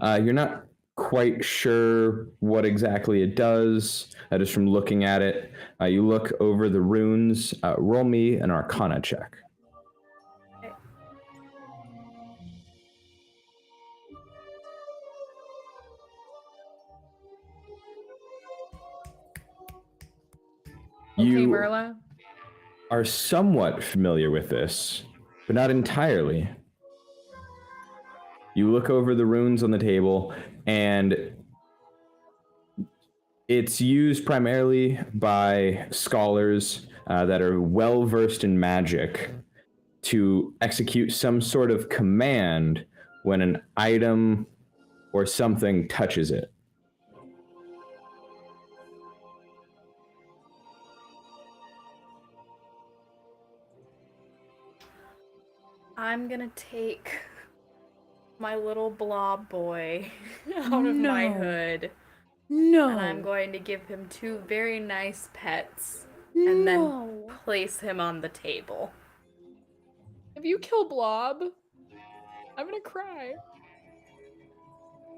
You're not quite sure what exactly it does, just from looking at it. You look over the runes. Roll me an Arcana check. Okay. You Merla? are somewhat familiar with this, but not entirely. You look over the runes on the table, and it's used primarily by scholars that are well-versed in magic to execute some sort of command when an item or something touches it. I'm gonna take my little blob boy out of my hood. No. And I'm going to give him 2 very nice pets. And then place him on the table. If you kill Blob, I'm gonna cry.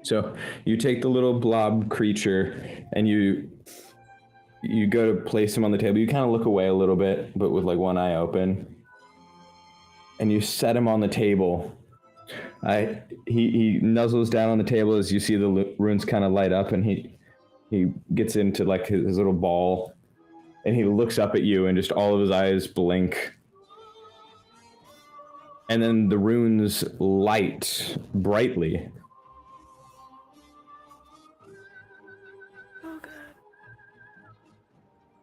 So you take the little blob creature and you you go to place him on the table. You kind of look away a little bit, but with like one eye open. And you set him on the table. He nuzzles down on the table as you see the runes kind of light up, and he gets into like his little ball, and he looks up at you, and just all of his eyes blink. And then the runes light brightly. Oh, God.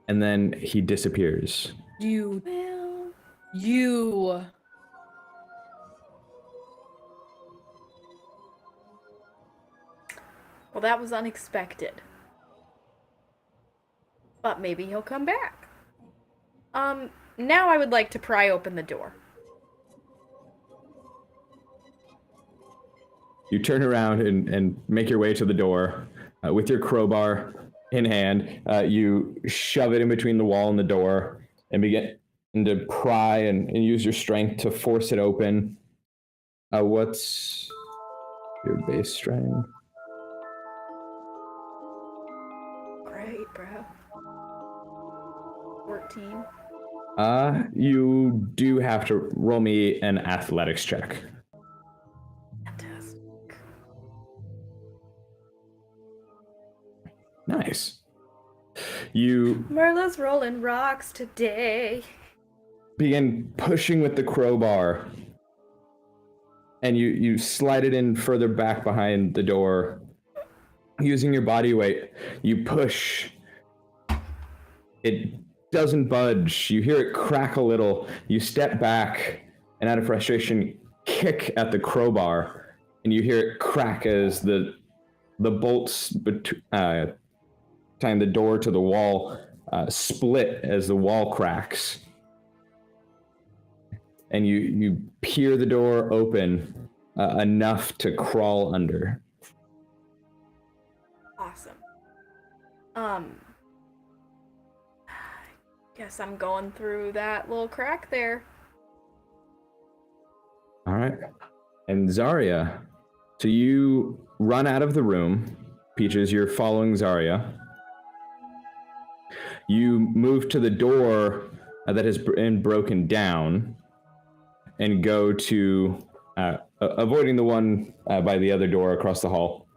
And then he disappears. You. Well, that was unexpected. But maybe he'll come back. Now I would like to pry open the door. You turn around and make your way to the door with your crowbar in hand. You shove it in between the wall and the door and begin to pry and use your strength to force it open. What's your base strength? Great, bro. 14. You do have to roll me an athletics check. Fantastic. Nice. You Merla's rolling rocks today. begin pushing with the crowbar, and you slide it in further back behind the door. Using your body weight, you push. It doesn't budge. You hear it crack a little. You step back, and out of frustration, kick at the crowbar, and you hear it crack as the bolts tying the door to the wall split as the wall cracks. And you peer the door open enough to crawl under. Awesome. Guess I'm going through that little crack there. All right. And Zarya, so you run out of the room. Peaches, you're following Zarya. You move to the door that has been broken down and go to, avoiding the one by the other door across the hall.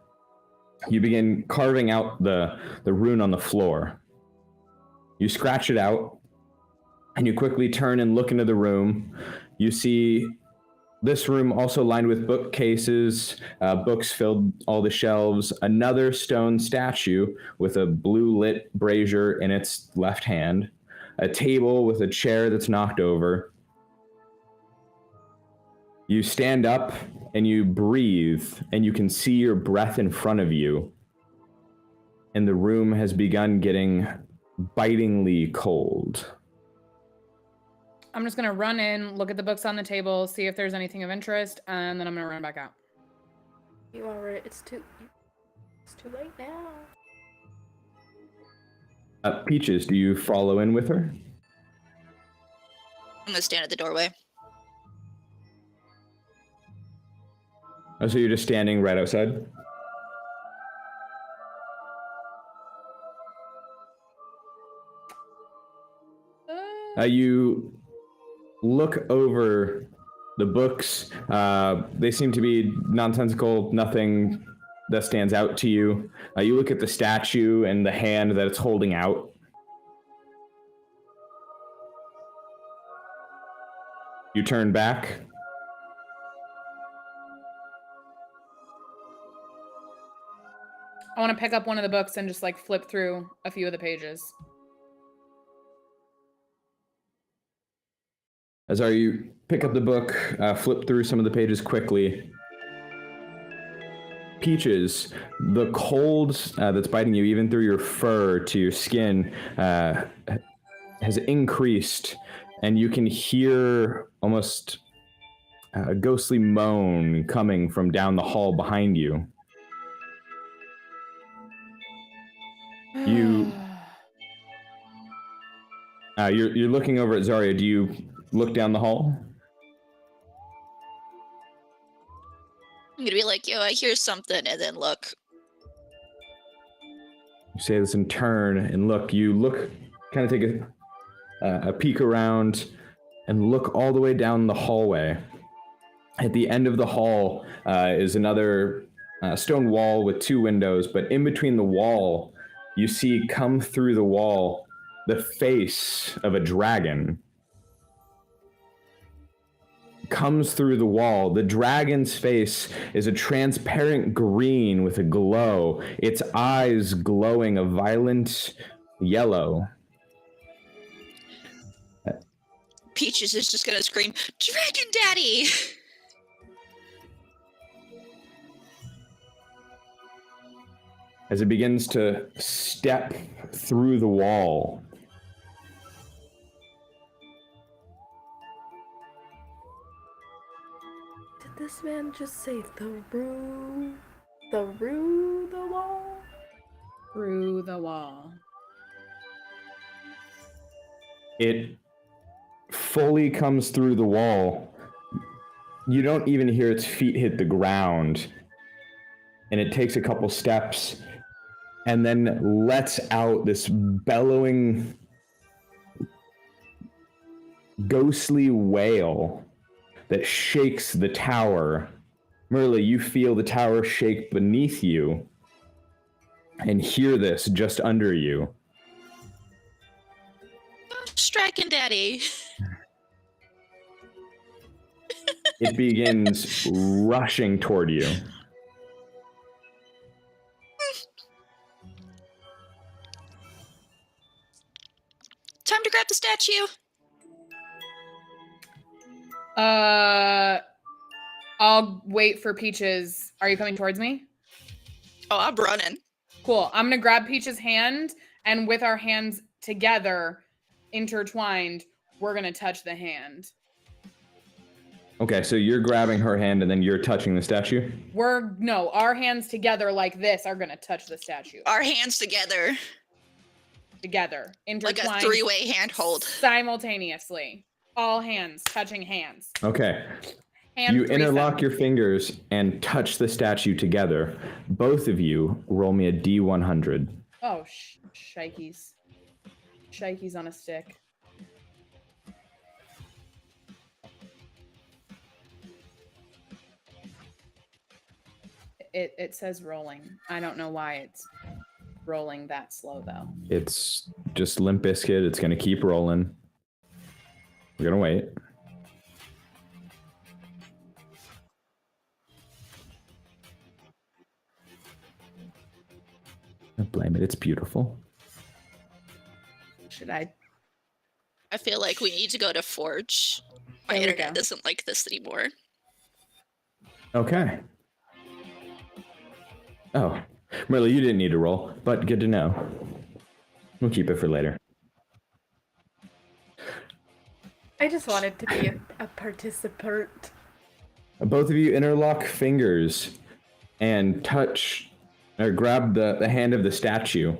You begin carving out the rune on the floor. You scratch it out, and you quickly turn and look into the room. You see this room also lined with bookcases, books filled all the shelves, another stone statue with a blue lit brazier in its left hand, a table with a chair that's knocked over. You stand up and you breathe, and you can see your breath in front of you. And the room has begun getting bitingly cold. I'm just gonna run in, look at the books on the table, see if there's anything of interest, and then I'm gonna run back out. You already, it's too late now. Peaches, do you follow in with her? I'm gonna stand at the doorway. Oh, so you're just standing right outside? You look over the books. They seem to be nonsensical, nothing that stands out to you. You look at the statue and the hand that it's holding out. You turn back. I want to pick up one of the books and just like flip through a few of the pages. As you pick up the book, flip through some of the pages quickly. Peaches, the cold that's biting you, even through your fur to your skin, has increased, and you can hear almost a ghostly moan coming from down the hall behind you. You're looking over at Zarya. Do you look down the hall? I'm gonna be like, yo, I hear something, and then look. You say this and turn and look. You look, kind of take a peek around and look all the way down the hallway. At the end of the hall is another stone wall with 2 windows, but in between the wall, you see come through the wall the face of a dragon. Comes through the wall. The dragon's face is a transparent green with a glow, its eyes glowing a violent yellow. Peaches is just gonna scream, "Dragon Daddy!" As it begins to step through the wall. Did this man just say the wall? Through the wall. It fully comes through the wall. You don't even hear its feet hit the ground. And it takes a couple steps and then lets out this bellowing, ghostly wail that shakes the tower. Merle, you feel the tower shake beneath you and hear this just under you. Dragon Daddy. It begins rushing toward you. Time to grab the statue. I'll wait for Peaches. Are you coming towards me? Oh, I'm running. Cool. I'm gonna grab Peach's hand, and with our hands together, intertwined, we're gonna touch the hand. Okay, so you're grabbing her hand and then you're touching the statue? Our hands together like this are gonna touch the statue. Our hands together. Together. Intertwined. Like a 3-way handhold. Simultaneously. All hands touching hands. Okay. Hand you threesome. interlock your fingers and touch the statue together. Both of you roll me a D100. Oh, shikeys. Shikeys on a stick. It says rolling. I don't know why it's rolling that slow though. It's just Limp Bizkit. It's going to keep rolling. We're going to wait. Don't blame it. It's beautiful. Should I? I feel like we need to go to Forge. My There we internet go. doesn't like this anymore. Okay. Oh, Merle, you didn't need to roll, but good to know. We'll keep it for later. I just wanted to be a participant. Both of you interlock fingers and touch or grab the hand of the statue.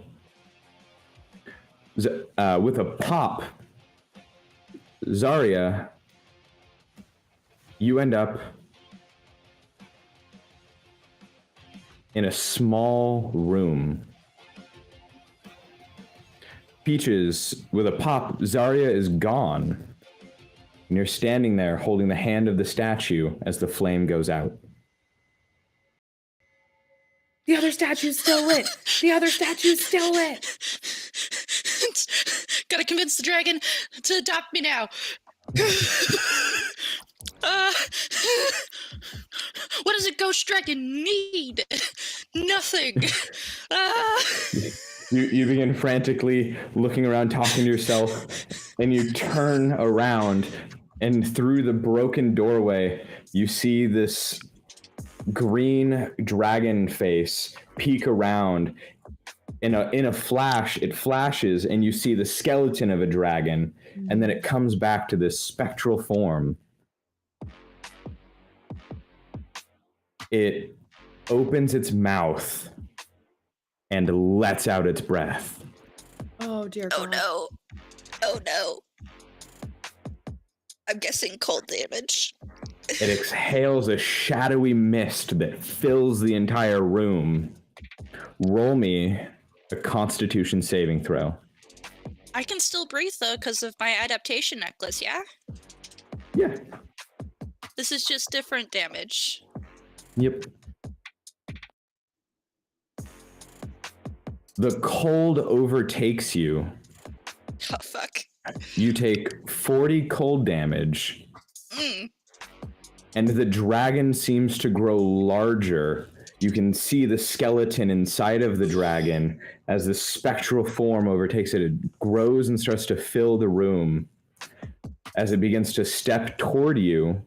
With a pop, Zarya, you end up in a small room. Peaches, with a pop, Zarya is gone. And you're standing there holding the hand of the statue as the flame goes out. The other statue's still lit. The other statue's still lit. Gotta convince the dragon to adopt me now. What does a ghost dragon need? Nothing. You begin frantically looking around, talking to yourself, and you turn around, and through the broken doorway, you see this green dragon face peek around. In a flash, it flashes, and you see the skeleton of a dragon, and then it comes back to this spectral form. It opens its mouth and lets out its breath. Oh dear God. Oh no. Oh no. I'm guessing cold damage. It exhales a shadowy mist that fills the entire room. Roll me a Constitution saving throw. I can still breathe though because of my adaptation necklace, yeah? Yeah. This is just different damage. Yep. The cold overtakes you. Oh, fuck. You take 40 cold damage. And the dragon seems to grow larger. You can see the skeleton inside of the dragon as the spectral form overtakes it. It grows and starts to fill the room. As it begins to step toward you,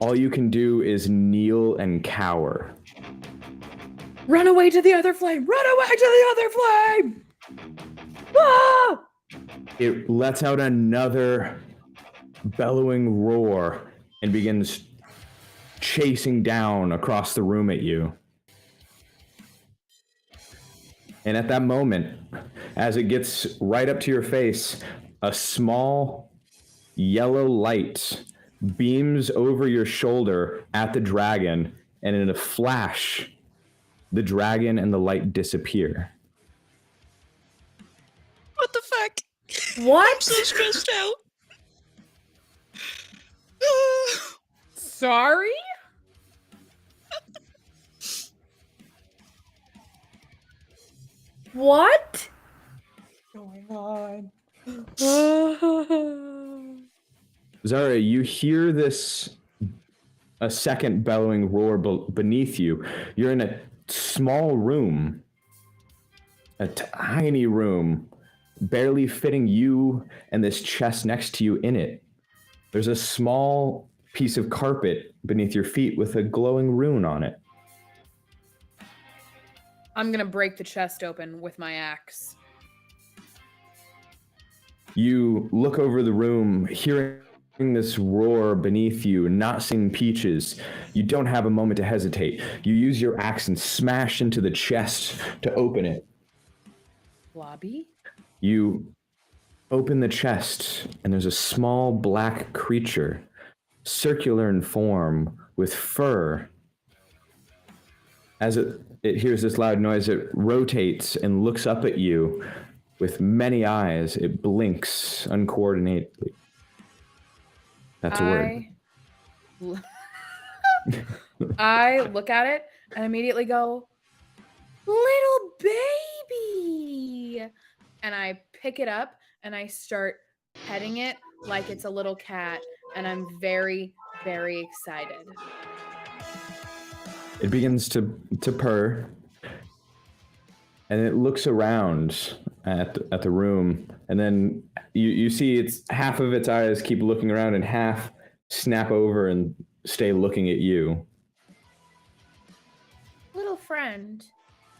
all you can do is kneel and cower. Run away to the other flame! Run away to the other flame! Ah! It lets out another bellowing roar and begins chasing down across the room at you. And at that moment, as it gets right up to your face, a small yellow light beams over your shoulder at the dragon, and in a flash, the dragon and the light disappear. What the fuck? What? I'm so stressed out. Sorry? What? Going on. Zarya, you hear this, a second bellowing roar beneath you. You're in a small room, a tiny room, barely fitting you and this chest next to you in it. There's a small piece of carpet beneath your feet with a glowing rune on it. I'm gonna break the chest open with my axe. You look over the room, hearing this roar beneath you, not seeing Peaches. You don't have a moment to hesitate. You use your axe and smash into the chest to open it. Lobby? You open the chest, and there's a small black creature, circular in form, with fur. As it hears this loud noise, it rotates and looks up at you with many eyes. It blinks uncoordinatedly. That's a word. I look at it and immediately go, little baby! And I pick it up and I start petting it like it's a little cat. And I'm very, very excited. It begins to purr, and it looks around at the room, and then you see it's half of its eyes keep looking around and half snap over and stay looking at you. Little friend,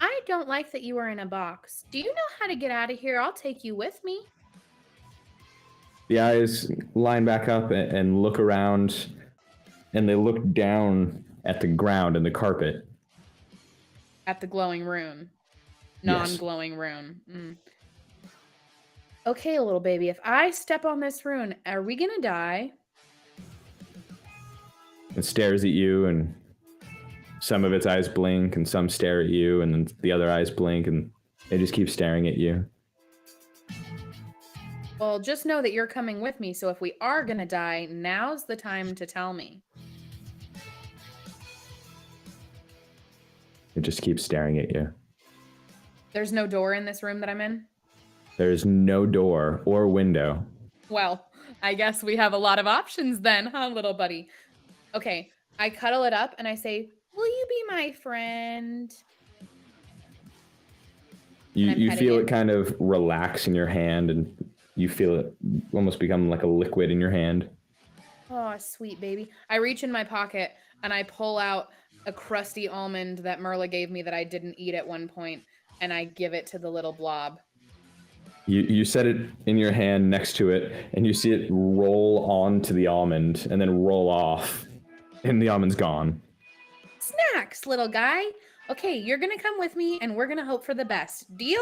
I don't like that you are in a box. Do you know how to get out of here? I'll take you with me. The eyes line back up and look around, and they look down at the ground and the carpet. At the glowing rune. Non-glowing rune. Mm. Okay, little baby, if I step on this rune, are we gonna die? It stares at you, and some of its eyes blink, and some stare at you, and then the other eyes blink, and they just keep staring at you. Well, just know that you're coming with me, so if we are gonna die, now's the time to tell me. It just keeps staring at you. There's no door in this room that I'm in? There's no door or window. Well, I guess we have a lot of options then, huh, little buddy? Okay, I cuddle it up and I say, will you be my friend? You feel it kind of relax in your hand, and you feel it almost become like a liquid in your hand. Oh, sweet baby. I reach in my pocket and I pull out a crusty almond that Merla gave me that I didn't eat at one point, and I give it to the little blob. You set it in your hand next to it, and you see it roll onto the almond and then roll off, and the almond's gone. Snacks, little guy. Okay, you're gonna come with me, and we're gonna hope for the best. Deal?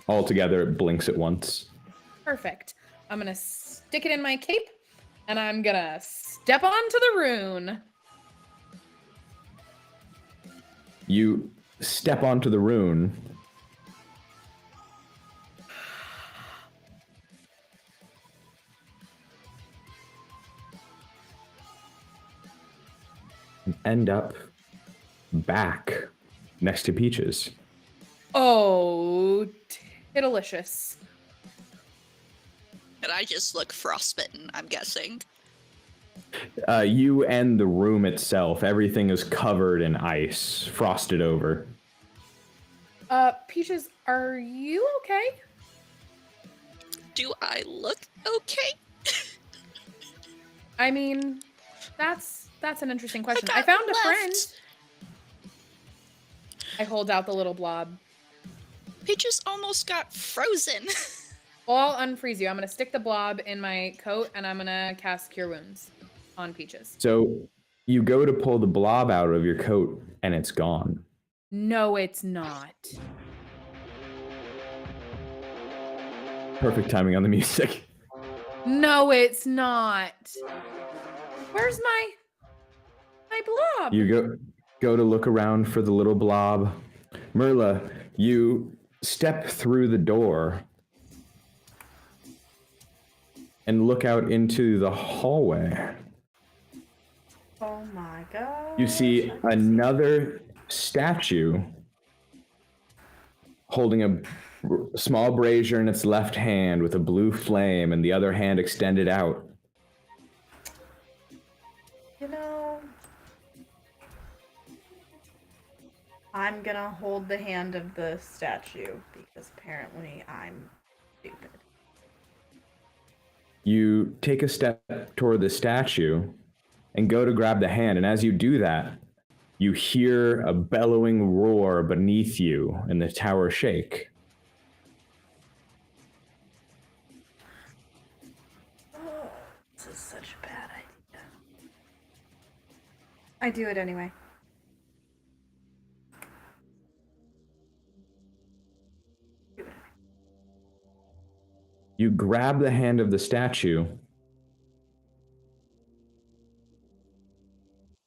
All together, it blinks at once. Perfect. I'm gonna stick it in my cape, and I'm gonna step onto the rune. You step onto the rune. And end up back next to Peaches. Oh, delicious. And I just look frostbitten, I'm guessing. You and the room itself, everything is covered in ice, frosted over. Peaches, are you okay? Do I look okay? I mean, that's an interesting question. I got found a left. friend. I hold out the little blob. Peaches almost got frozen. Well, I'll unfreeze you. I'm gonna stick the blob in my coat and I'm gonna cast Cure Wounds on Peaches. So you go to pull the blob out of your coat and it's gone. No, it's not. Perfect timing on the music. No, it's not. Where's my blob? You go to look around for the little blob. Merla, you step through the door and look out into the hallway. Oh my god. You see another statue holding a small brazier in its left hand with a blue flame and the other hand extended out. You know, I'm gonna hold the hand of the statue because apparently I'm stupid. You take a step toward the statue and go to grab the hand, and as you do that, you hear a bellowing roar beneath you and the tower shake. Oh, this is such a bad idea. I do it anyway. You grab the hand of the statue.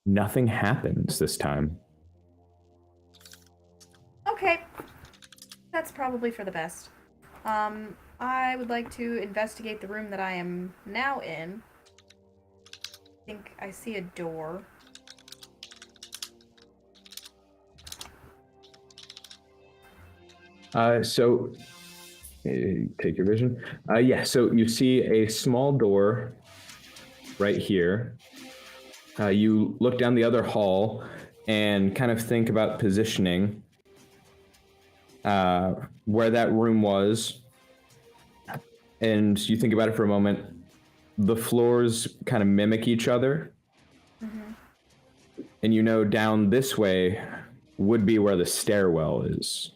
Nothing happens this time. Okay. That's probably for the best. I would like to investigate the room that I am now in. I think I see a door. Take your vision. So you see a small door right here. You look down the other hall and kind of think about positioning where that room was. And you think about it for a moment. The floors kind of mimic each other. Mm-hmm. And you know down this way would be where the stairwell is.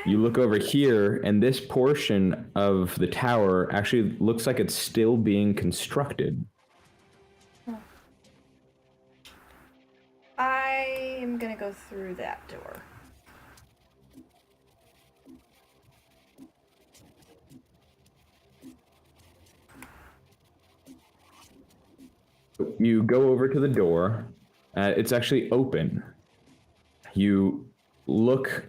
You look over here, and this portion of the tower actually looks like it's still being constructed. I am gonna go through that door. You go over to the door. It's actually open. You look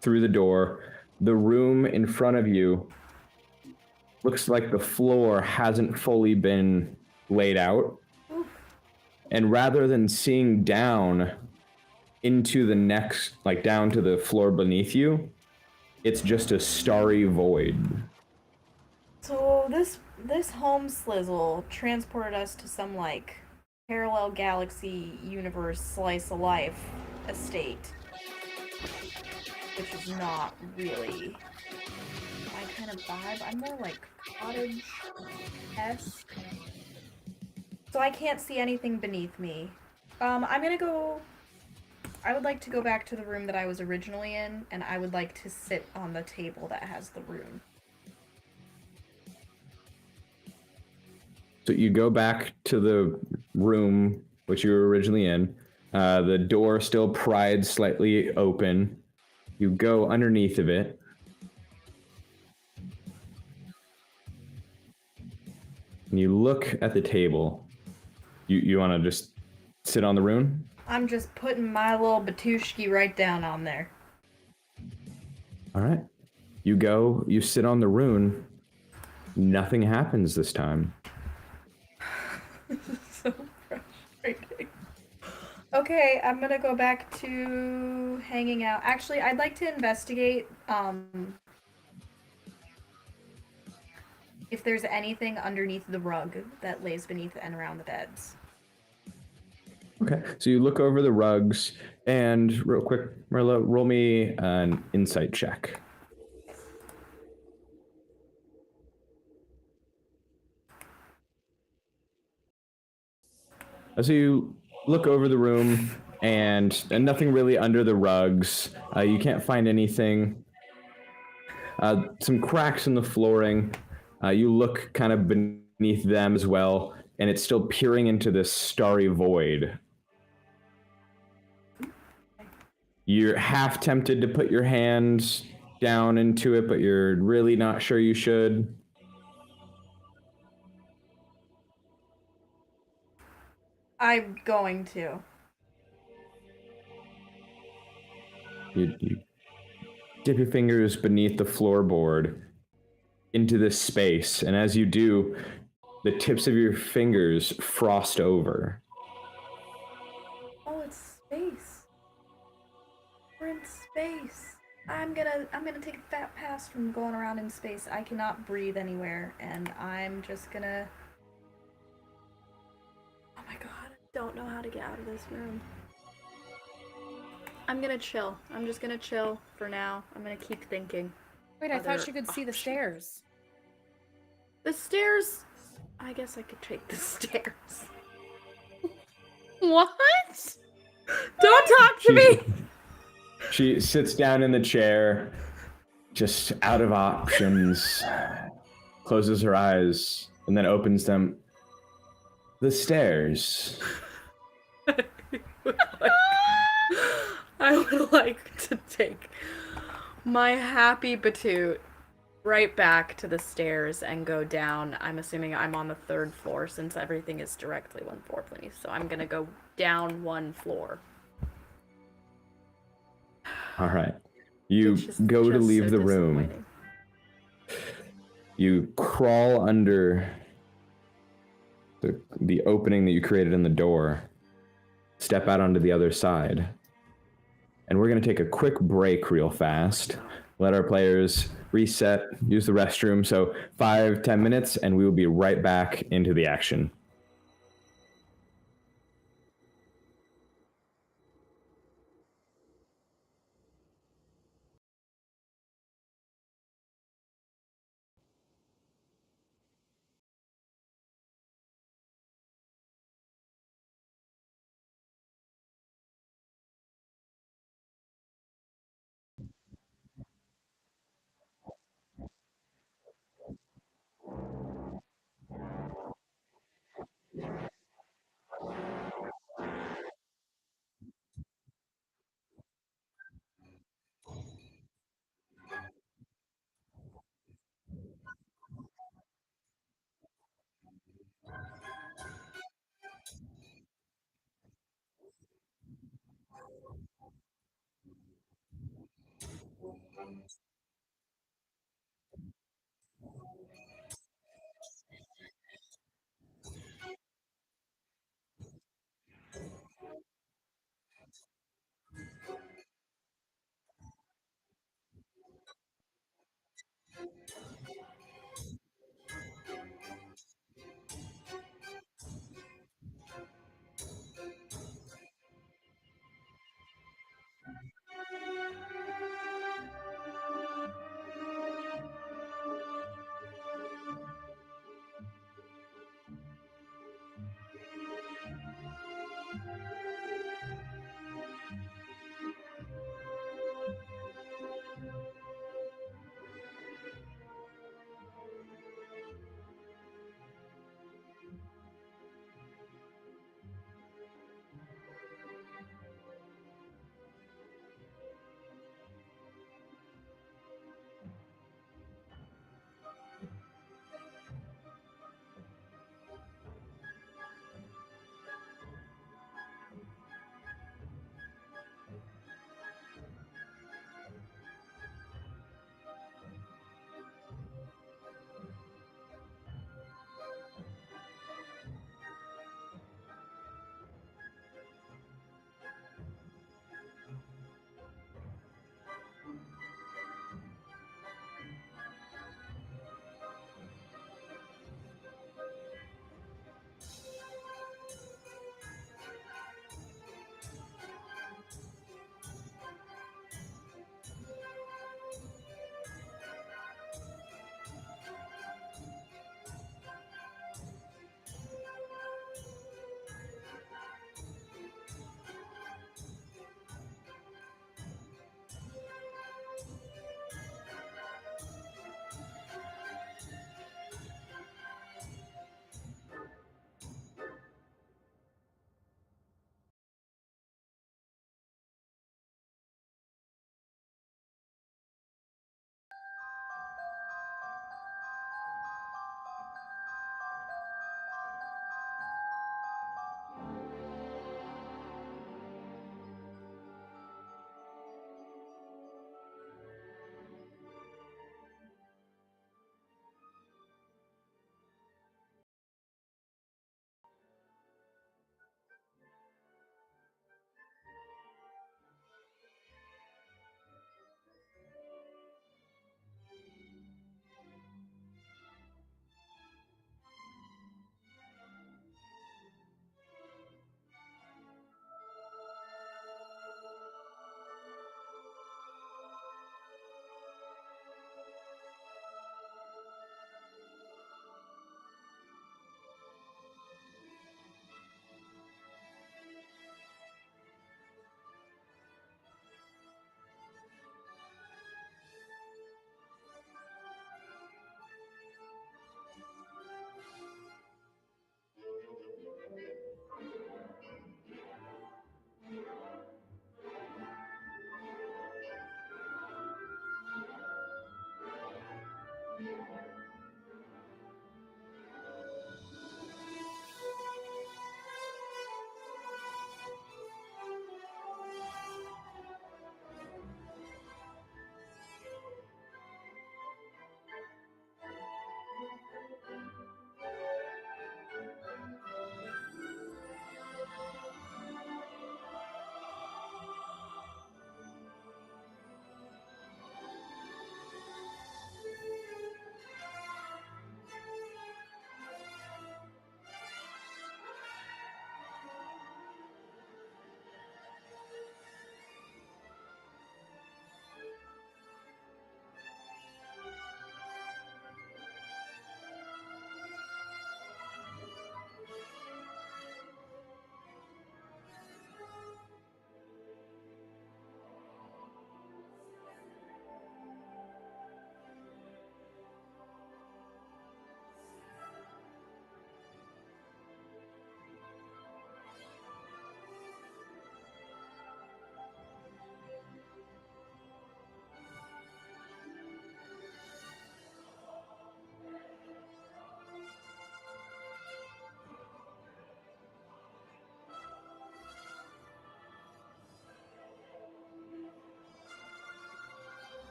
through the door. The room in front of you looks like the floor hasn't fully been laid out. Oof. And rather than seeing down into the next, like down to the floor beneath you, it's just a starry void. So this home slizzle transported us to some like parallel galaxy universe slice of life estate, which is not really my kind of vibe. I'm more like cottage-esque. So I can't see anything beneath me. I would like to go back to the room that I was originally in, and I would like to sit on the table that has the rune. So you go back to the room which you were originally in. The door still pried slightly open. You go underneath of it. And you look at the table. You want to just sit on the rune? I'm just putting my little Batushki right down on there. All right. You go, you sit on the rune. Nothing happens this time. So frustrating. Okay, I'm gonna go back to hanging out. Actually, I'd like to investigate if there's anything underneath the rug that lays beneath and around the beds. Okay. So you look over the rugs, and real quick, Marilla, roll me an insight check. So you look over the room, and nothing really under the rugs. You can't find anything. Some cracks in the flooring. You look kind of beneath them as well, and it's still peering into this starry void. You're half tempted to put your hands down into it, but you're really not sure you should. I'm going to. You dip your fingers beneath the floorboard into this space, and as you do, the tips of your fingers frost over. Oh, it's space. We're in space. I'm gonna take a fat pass from going around in space. I cannot breathe anywhere, and I'm just gonna. Oh my god, I don't know how to get out of this room. I'm gonna chill. I'm just gonna chill for now. I'm gonna keep thinking. Wait, I thought you could see the stairs. The stairs. I guess I could take the stairs. What? Don't talk to me! She sits down in the chair, just out of options, closes her eyes, and then opens them. The stairs. I would like to take my happy Batoot right back to the stairs and go down. I'm assuming I'm on the 3rd floor since everything is directly 1 floor, please. So I'm gonna go down 1 floor. All right. You go to leave the room. You crawl under the opening that you created in the door, step out onto the other side. And we're going to take a quick break real fast. Let our players reset, use the restroom. So 5-10 minutes, and we will be right back into the action.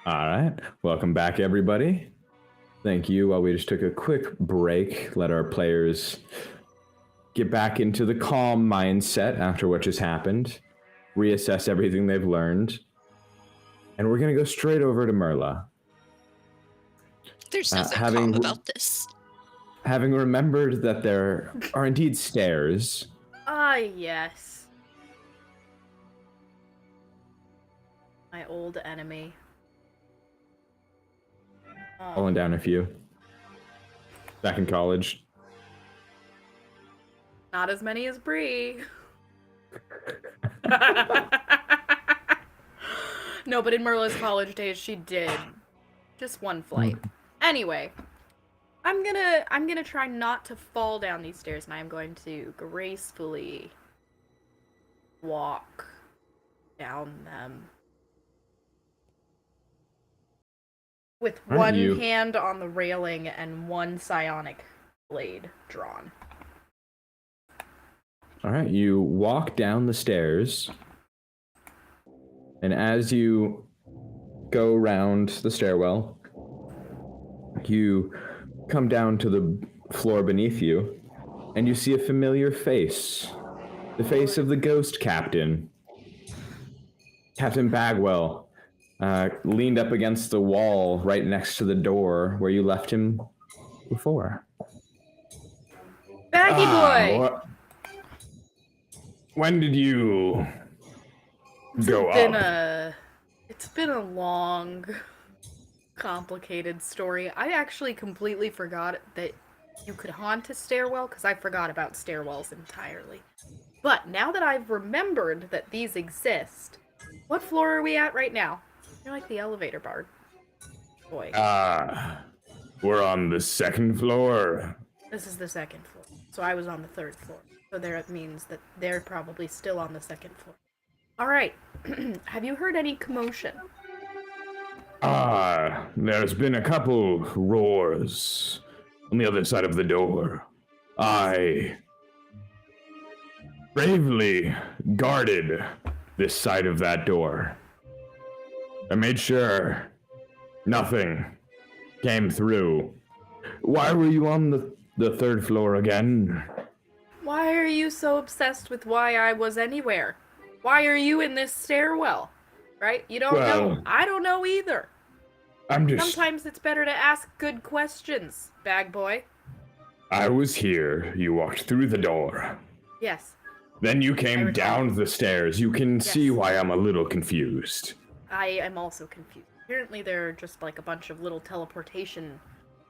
All right. Welcome back, everybody. Thank you. While we just took a quick break, let our players get back into the calm mindset after what just happened, reassess everything they've learned, and we're going to go straight over to Merla. There's nothing calm about this. Having remembered that there are indeed stairs. Ah, yes. My old enemy. Falling down a few. Back in college. Not as many as Bree. No, but in Merla's college days, she did just one flight. Anyway, I'm gonna try not to fall down these stairs, and I'm going to gracefully walk down them with one hand on the railing and one psionic blade drawn. All right, you walk down the stairs, and as you go around the stairwell, you come down to the floor beneath you, and you see a familiar face. The face of the ghost captain. Captain Bagwell leaned up against the wall right next to the door where you left him before. Baggy boy! When did you go up? It's been a long, complicated story. I actually completely forgot that you could haunt a stairwell, because I forgot about stairwells entirely. But now that I've remembered that these exist, what floor are we at right now? You're like the elevator bard. Boy. We're on the second floor. This is the second floor. So I was on the third floor. So there it means that they're probably still on the second floor. Alright. Have you heard any commotion? There's been a couple roars on the other side of the door. I bravely guarded this side of that door. I made sure nothing came through. Why were you on the third floor again? Why are you so obsessed with why I was anywhere? Why are you in this stairwell? Right? You don't know. I don't know either. Sometimes it's better to ask good questions, bag boy. I was here. You walked through the door. Yes. Then you came down the stairs. You can see why I'm a little confused. I am also confused. Apparently there are just like a bunch of little teleportation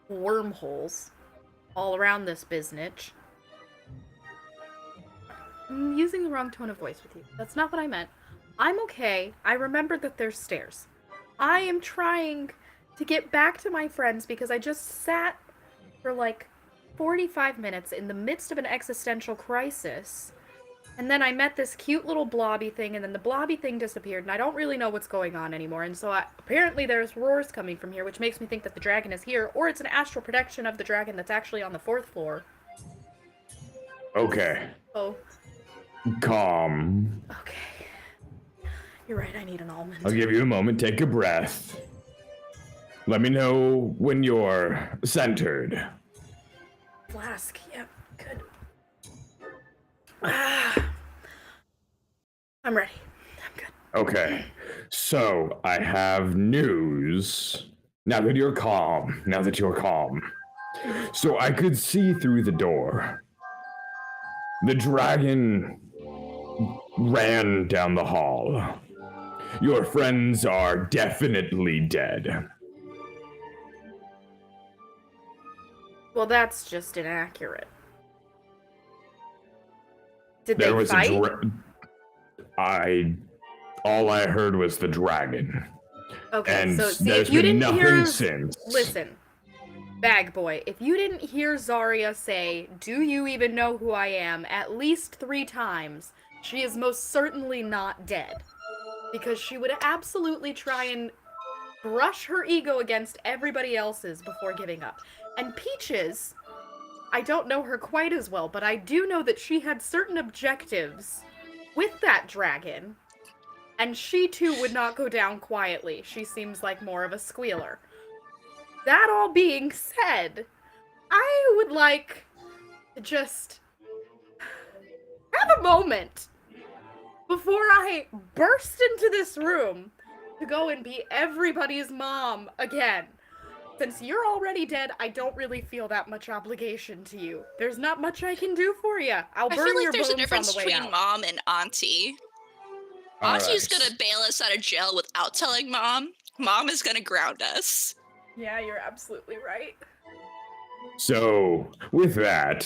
wormholes all around this biznitch. I'm using the wrong tone of voice with you. That's not what I meant. I'm okay. I remembered that there's stairs. I am trying to get back to my friends because I just sat for like 45 minutes in the midst of an existential crisis. And then I met this cute little blobby thing, and then the blobby thing disappeared, and I don't really know what's going on anymore. And so apparently there's roars coming from here, which makes me think that the dragon is here, or it's an astral projection of the dragon that's actually on the 4th floor. Okay. Oh. Calm. Okay. You're right, I need an almond. I'll give you a moment, take a breath. Let me know when you're centered. Flask, yep, good. I'm ready. I'm good. Okay, so I have news. Now that you're calm. So I could see through the door. The dragon ran down the hall. Your friends are definitely dead. Well, that's just inaccurate. Did There they was fight? All I heard was the dragon. Okay, and so see, there's if you been didn't nothing hear, since. listen, bag boy, if you didn't hear Zarya say, "Do you even know who I am?" at least 3 times, she is most certainly not dead, because she would absolutely try and brush her ego against everybody else's before giving up. And Peaches, I don't know her quite as well, but I do know that she had certain objectives with that dragon, and she too would not go down quietly. She seems like more of a squealer. That all being said, I would like to just have a moment before I burst into this room to go and be everybody's mom again. Since you're already dead, I don't really feel that much obligation to you. There's not much I can do for you. I'll burn your bones on the way out. I feel like there's a difference between mom and auntie. Ashi's gonna bail us out of jail without telling Mom. Mom is gonna ground us. Yeah, you're absolutely right. So, with that,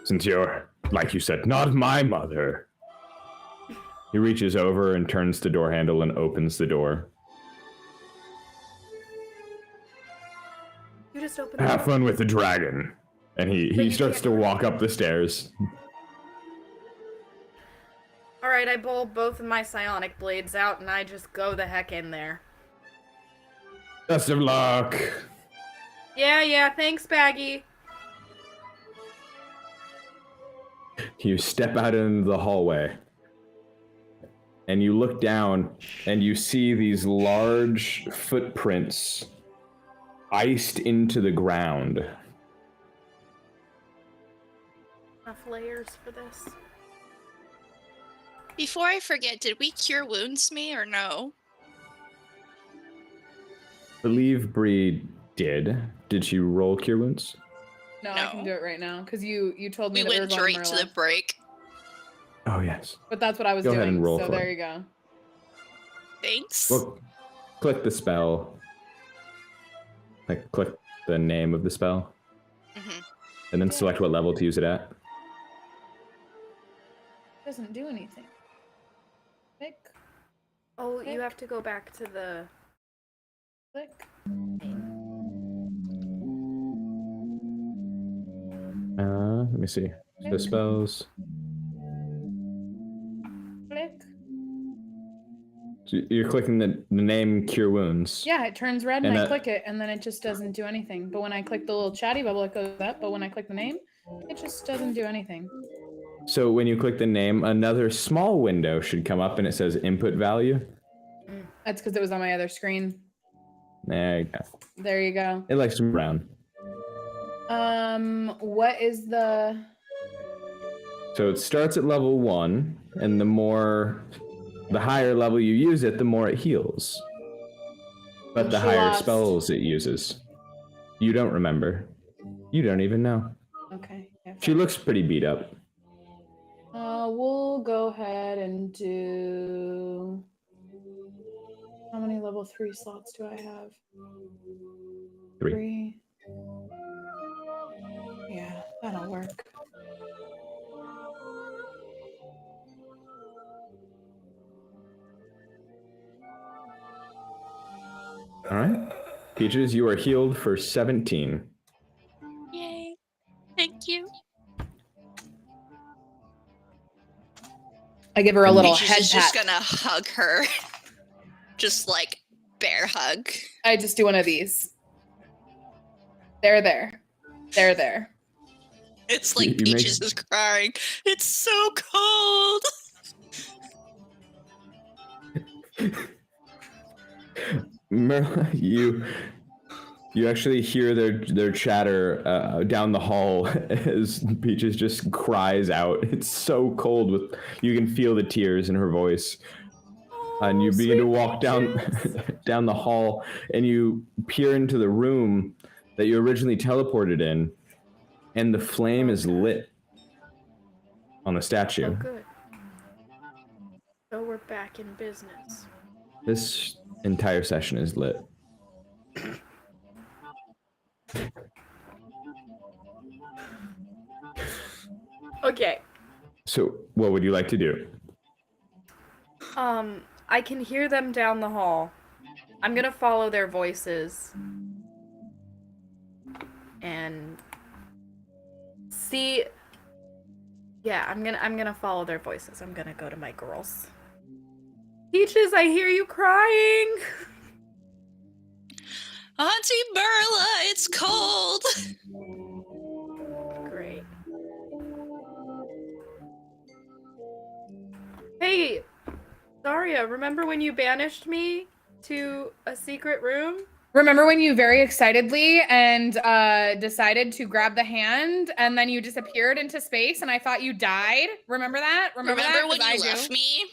since you're, like you said, not my mother, he reaches over and turns the door handle and opens the door. You just opened Have fun with the dragon. And he starts to walk up the stairs. Alright, I pull both of my psionic blades out and I just go the heck in there. Best of luck. Yeah, thanks, Baggy. You step out into the hallway. And you look down and you see these large footprints iced into the ground. Enough layers for this. Before I forget, did we cure wounds me or no? I believe Bree did. Did she roll cure wounds? No, I can do it right now because you told me We that went we were going straight to Merlin. the break. Oh, yes. But that's what I was Go doing. ahead and roll so for there it. you go. Thanks. Well, click the spell. Like, click the name of the spell. Mm-hmm. And then select what level to use it at. Doesn't do anything. Click, Oh, you have to go back to the... click. Let me see. The spells. Click. So you're clicking the name Cure Wounds. Yeah, it turns red and And I click it and then it just doesn't do anything. But when I click the little chatty bubble, it goes up. But when I click the name, it just doesn't do anything. So when you click the name, another small window should come up and it says input value. That's because it was on my other screen. There you go. There you go. It likes to move around. What is the... So it starts at level 1, and the higher level you use it, the more it heals. But the higher spells it uses. You don't remember. You don't even know. Okay. Yeah, She looks pretty beat up. we'll go ahead and do... How many level 3 slots do I have? 3. Yeah, that'll work. All right. Peaches, you are healed for 17. Yay. Thank you. I give her a little Peaches head is pat. just gonna hug her. Just like bear hug. I just do one of these. There. It's like You Peaches is crying. It's so cold. Merla, you actually hear their chatter down the hall as Peaches just cries out. It's so cold. You can feel the tears in her voice. And you begin to walk down the hall, and you peer into the room that you originally teleported in, and the flame is lit on the statue. Oh, good. So we're back in business. This entire session is lit. Okay. So, what would you like to do? I can hear them down the hall. I'm gonna follow their voices. And see... Yeah, I'm gonna follow their voices. I'm gonna go to my girls. Peaches, I hear you crying! Auntie Merla, it's cold. Great. Hey, Daria, remember when you banished me to a secret room? Remember when you very excitedly and decided to grab the hand and then you disappeared into space and I thought you died? Remember that? Remember that? when 'Cause you I left do. me?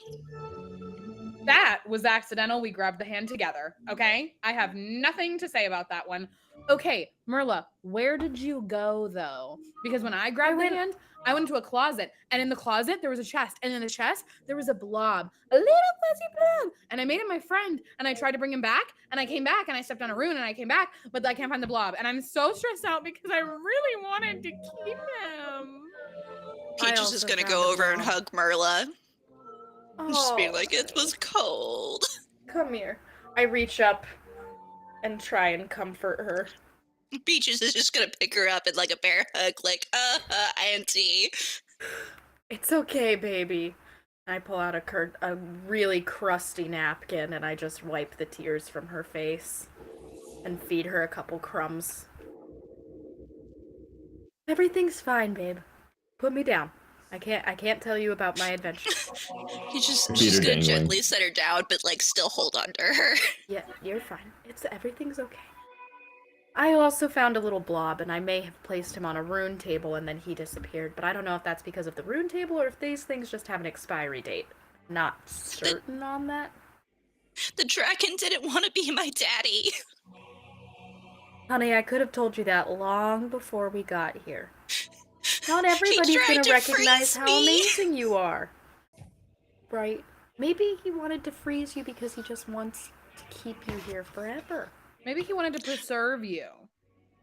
That was accidental. We grabbed the hand together, okay? I have nothing to say about that one. Okay, Merla, where did you go though? Because when I grabbed the hand, I went into a closet, and in the closet there was a chest, and in the chest there was a blob, a little fuzzy blob, and I made him my friend, and I tried to bring him back, and I came back, and I stepped on a rune, and I came back, but I can't find the blob, and I'm so stressed out because I really wanted to keep him. Peaches is gonna go over and hug Merla. Just being like, it was cold. Come here. I reach up and try and comfort her. Peaches is just gonna pick her up in like a bear hug, like, auntie. It's okay, baby. I pull out a really crusty napkin and I just wipe the tears from her face and feed her a couple crumbs. Everything's fine, babe. Put me down. I can't tell you about my adventure. He's just gonna gently set her down, but like still hold on to her. Yeah, you're fine. Everything's okay. I also found a little blob, and I may have placed him on a rune table, and then he disappeared. But I don't know if that's because of the rune table or if these things just have an expiry date. Not certain on that. The dragon didn't want to be my daddy. Honey, I could have told you that long before we got here. Not everybody's gonna recognize how amazing you are. Right? Maybe he wanted to freeze you because he just wants to keep you here forever. Maybe he wanted to preserve you.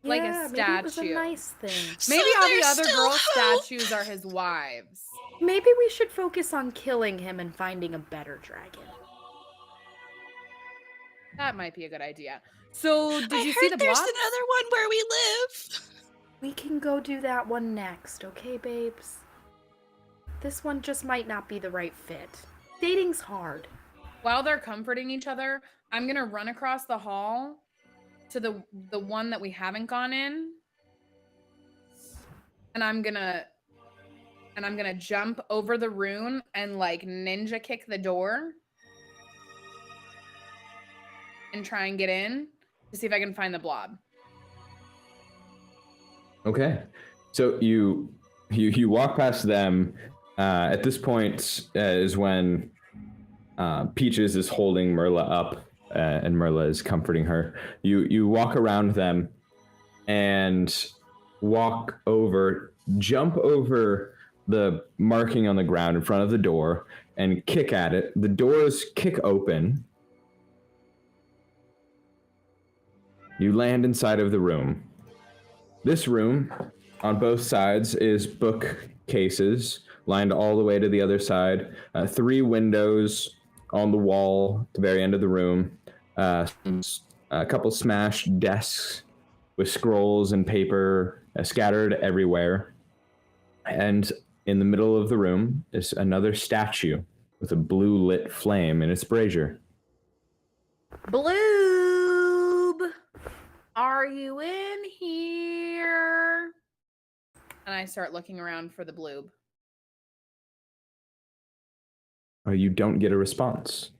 Like a statue. Maybe it was a nice thing. Maybe all the other girl statues are his wives. Maybe we should focus on killing him and finding a better dragon. That might be a good idea. So, did you see the blob? There's another one where we live. We can go do that one next, okay, babes? This one just might not be the right fit. Dating's hard. While they're comforting each other, I'm gonna run across the hall to the one that we haven't gone in, and I'm gonna jump over the rune and like ninja kick the door and try and get in to see if I can find the blob. Okay, so you walk past them. At this point is when Peaches is holding Merla up, and Merla is comforting her. You walk around them and jump over the marking on the ground in front of the door and kick at it. The doors kick open. You land inside of the room. This room, on both sides, is bookcases lined all the way to the other side. 3 windows on the wall at the very end of the room. A couple smashed desks with scrolls and paper scattered everywhere. And in the middle of the room is another statue with a blue lit flame in its brazier. Bloob! Are you in here? And I start looking around for the bloob. You don't get a response.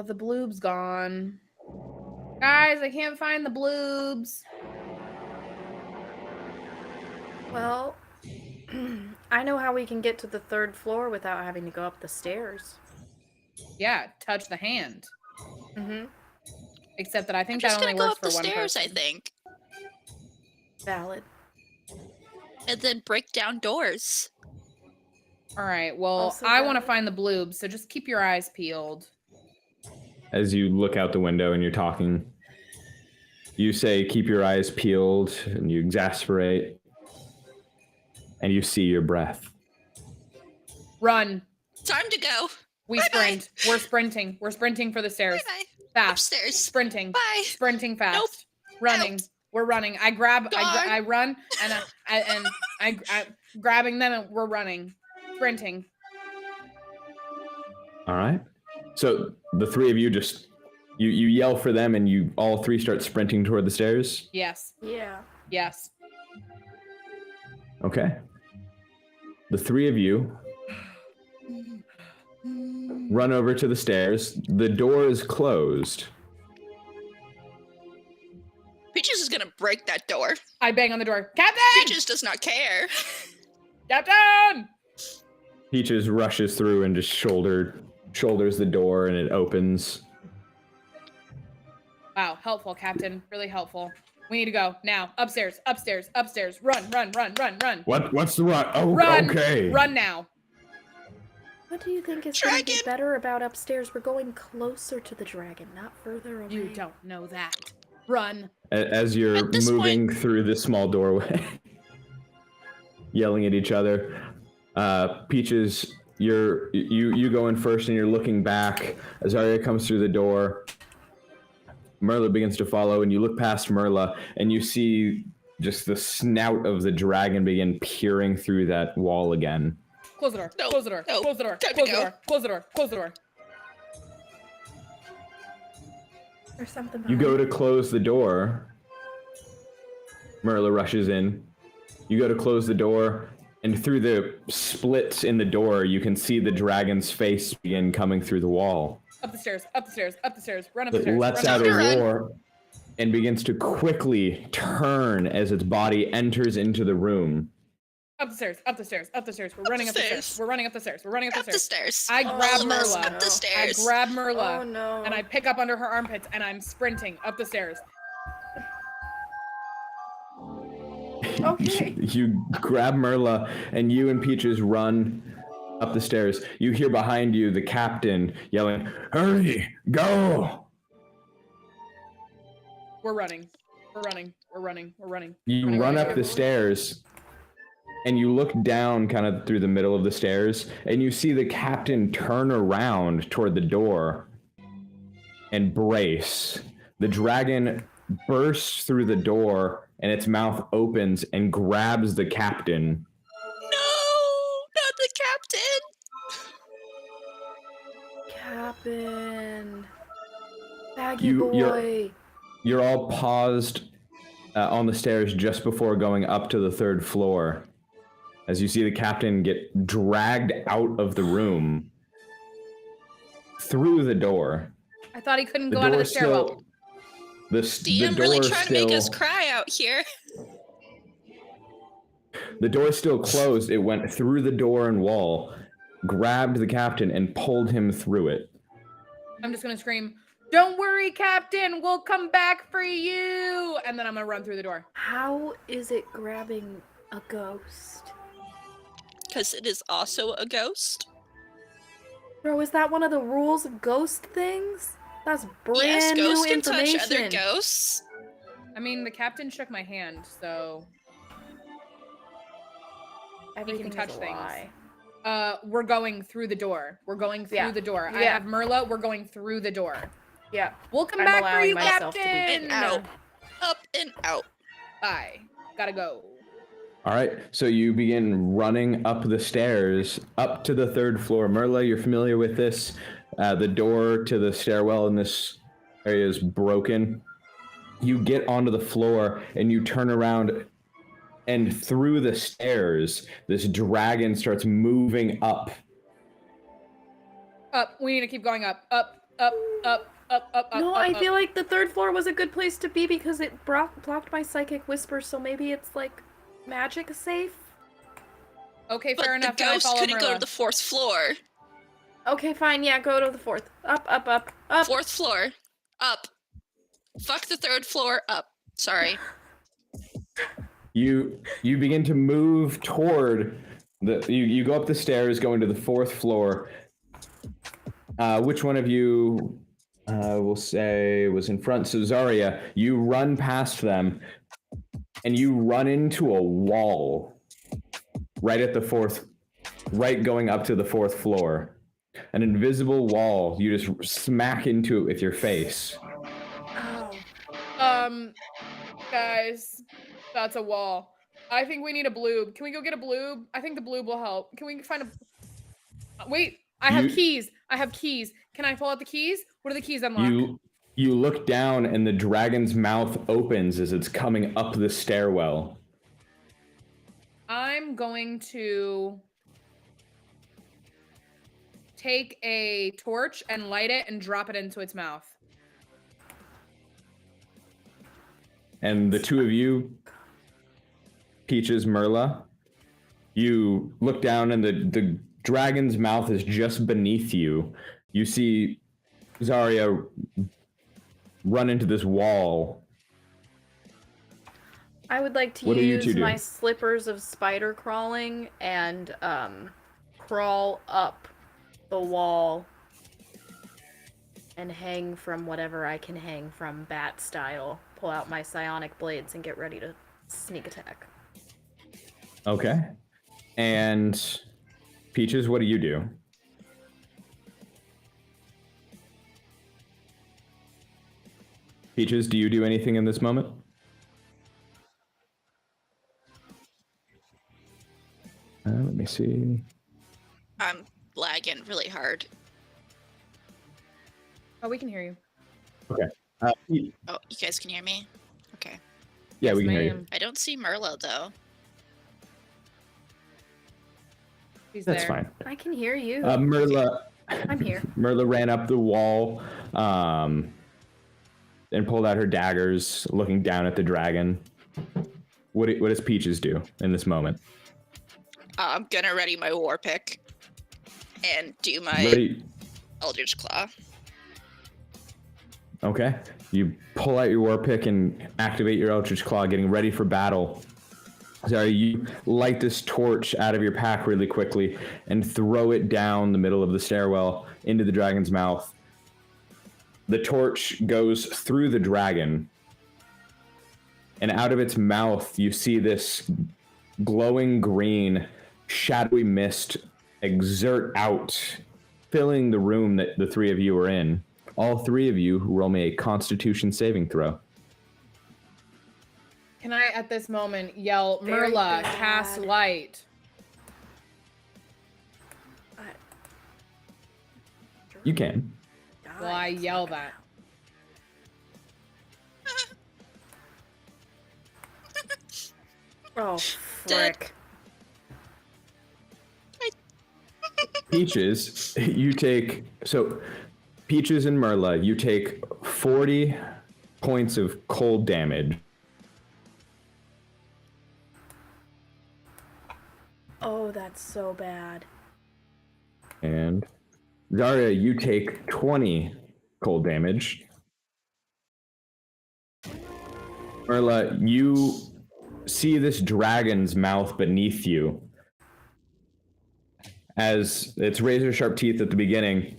The bloob's gone. Guys, I can't find the bloobs. Well, I know how we can get to the 3rd floor without having to go up the stairs. Yeah, touch the hand. Mm-hmm. Except that I think that only works for one person. I think. Valid. And then break down doors. All right, well, I want to find the bloobs, so just keep your eyes peeled. As you look out the window and you're talking, you say, keep your eyes peeled, and you exasperate, and you see your breath. Run. Time to go. We sprint. We're sprinting. We're sprinting for the stairs. Bye-bye. Fast. Upstairs. Sprinting. Bye. Sprinting fast. Nope. Running. Out. We're running. I run, and I grabbing them, and we're running. Sprinting. All right. So the 3 of you just, you yell for them, and you all 3 start sprinting toward the stairs? Yes. Yeah. Yes. Okay. The 3 of you run over to the stairs. The door is closed. Peaches is gonna break that door. I bang on the door. Captain! Peaches does not care. Captain! Peaches rushes through and just shoulder shoulders the door and it opens. Wow, helpful, Captain. Really helpful. We need to go now. Upstairs, upstairs, upstairs. Run, run, run, run, run. What's the run? Oh, Run, okay. run now. What do you think is going to be better about upstairs? We're going closer to the dragon, not further away. You don't know that. Run. As you're moving through this small doorway, yelling at each other, Peaches, you go in first and you're looking back. As Arya comes through the door, Merla begins to follow, and you look past Merla and you see just the snout of the dragon begin peering through that wall again. Close the door. No, Close the door. no, Close the door. time to Close the go. door. Close the door. Close the door. There's something You behind go to close the door. Merla rushes in. You go to close the door, and through the splits in the door, you can see the dragon's face begin coming through the wall. Up the stairs. Up the stairs. Up the stairs. Run up the It stairs. lets run out up the a stairs. roar and begins to quickly turn as its body enters into the room. Up the stairs. Up the stairs. Up the stairs. We're running up the stairs. We're running up the stairs. We're running up the Up the stairs. stairs. I grab All of us Merla. Up the stairs. I grab Merla. Oh no. And I pick up under her armpits and I'm sprinting up the stairs. Okay. You grab Merla, and you and Peaches run up the stairs. You hear behind you the captain yelling, "Hurry, go!" We're running. We're running. We're running. We're running. You Running, run running, up the running. stairs, and you look down kind of through the middle of the stairs, and you see the captain turn around toward the door and brace. The dragon bursts through the door, and its mouth opens and grabs the captain. No, not the Captain. captain. Baggy boy. You're all paused on the stairs just before going up to the third floor, as you see the captain get dragged out of the room through the door. I thought he couldn't The go out of the door's stairwell. still. The DM door really trying to make us still- cry out here. The door's still closed. It went through the door and wall, grabbed the captain, and pulled him through it. I'm just gonna scream, "Don't worry, Captain, we'll come back for you!" And then I'm gonna run through the door. How is it grabbing a ghost? Because it is also a ghost. Bro, is that one of the rules of ghost things? That's brand Yes, new ghosts can touch information. other ghosts. I mean, the captain shook my hand, so Everything touch is a things. lie. we're going through the door. We're going through Yeah. the door. I Yeah. have Merla. We're going through the door. Yeah. We'll come I'm back for allowing you, myself to be Captain. And out. Up and out. Bye. Gotta go. All right, so you begin running up the stairs, up to the third floor. Merla, you're familiar with this. The door to the stairwell in this area is broken. You get onto the floor, and you turn around, and through the stairs, this dragon starts moving up. Up. We need to keep going up. Up. Up. Up. Up. Up. No, up, I up. feel like the third floor was a good place to be because it blocked my psychic whisper, so maybe it's like magic safe? Okay, But fair enough. the then I ghost follow couldn't go to Merla. the fourth floor. Okay, fine, yeah, go to the fourth. Up, up, up, up. Fourth floor. Up. Fuck the third floor. Up. Sorry. You begin to move toward you go up the stairs going to the fourth floor. Which one of you we'll say was in front? So Zarya, you run past them and you run into a wall right going up to the fourth floor. An invisible wall. You just smack into it with your face. Oh. Guys, that's a wall. I think we need a bloob. Can we go get a bloob? I think the bloob will help. Can we find a... Wait, I have keys. I have keys. Can I pull out the keys? What do the keys unlock? You look down and the dragon's mouth opens as it's coming up the stairwell. I'm going to take a torch and light it and drop it into its mouth. And the two of you, Peaches, Merla, you look down and the dragon's mouth is just beneath you. You see Zarya run into this wall. I would like to What do you use two do? my slippers of spider crawling and crawl up the wall and hang from whatever I can hang from bat style. Pull out my psionic blades and get ready to sneak attack. Okay. And Peaches, what do you do? Peaches, do you do anything in this moment? Let me see. I'm lagging really hard. Oh, we can hear you. Okay. Oh, you guys can hear me? Okay. Yeah, Yes, we can hear you. ma'am. I don't see Merla, though. She's That's there. fine. I can hear you. Merla. I'm here. Merla ran up the wall, and pulled out her daggers, looking down at the dragon. What does Peaches do in this moment? I'm gonna ready my war pick and do my Ready? Eldritch Claw. Okay. You pull out your war pick and activate your Eldritch Claw, getting ready for battle. Sorry, you light this torch out of your pack really quickly and throw it down the middle of the stairwell into the dragon's mouth. The torch goes through the dragon, and out of its mouth, you see this glowing green, shadowy mist exert out, filling the room that the three of you are in. All three of you roll me a Constitution saving throw. Can I, at this moment, yell, Very Merla, bad. cast light? You can. Will I yell that? Oh, frick. Peaches, you take... So, Peaches and Merla, you take 40 points of cold damage. Oh, that's so bad. And Zarya, you take 20 cold damage. Merla, you see this dragon's mouth beneath you as its razor sharp teeth at the beginning,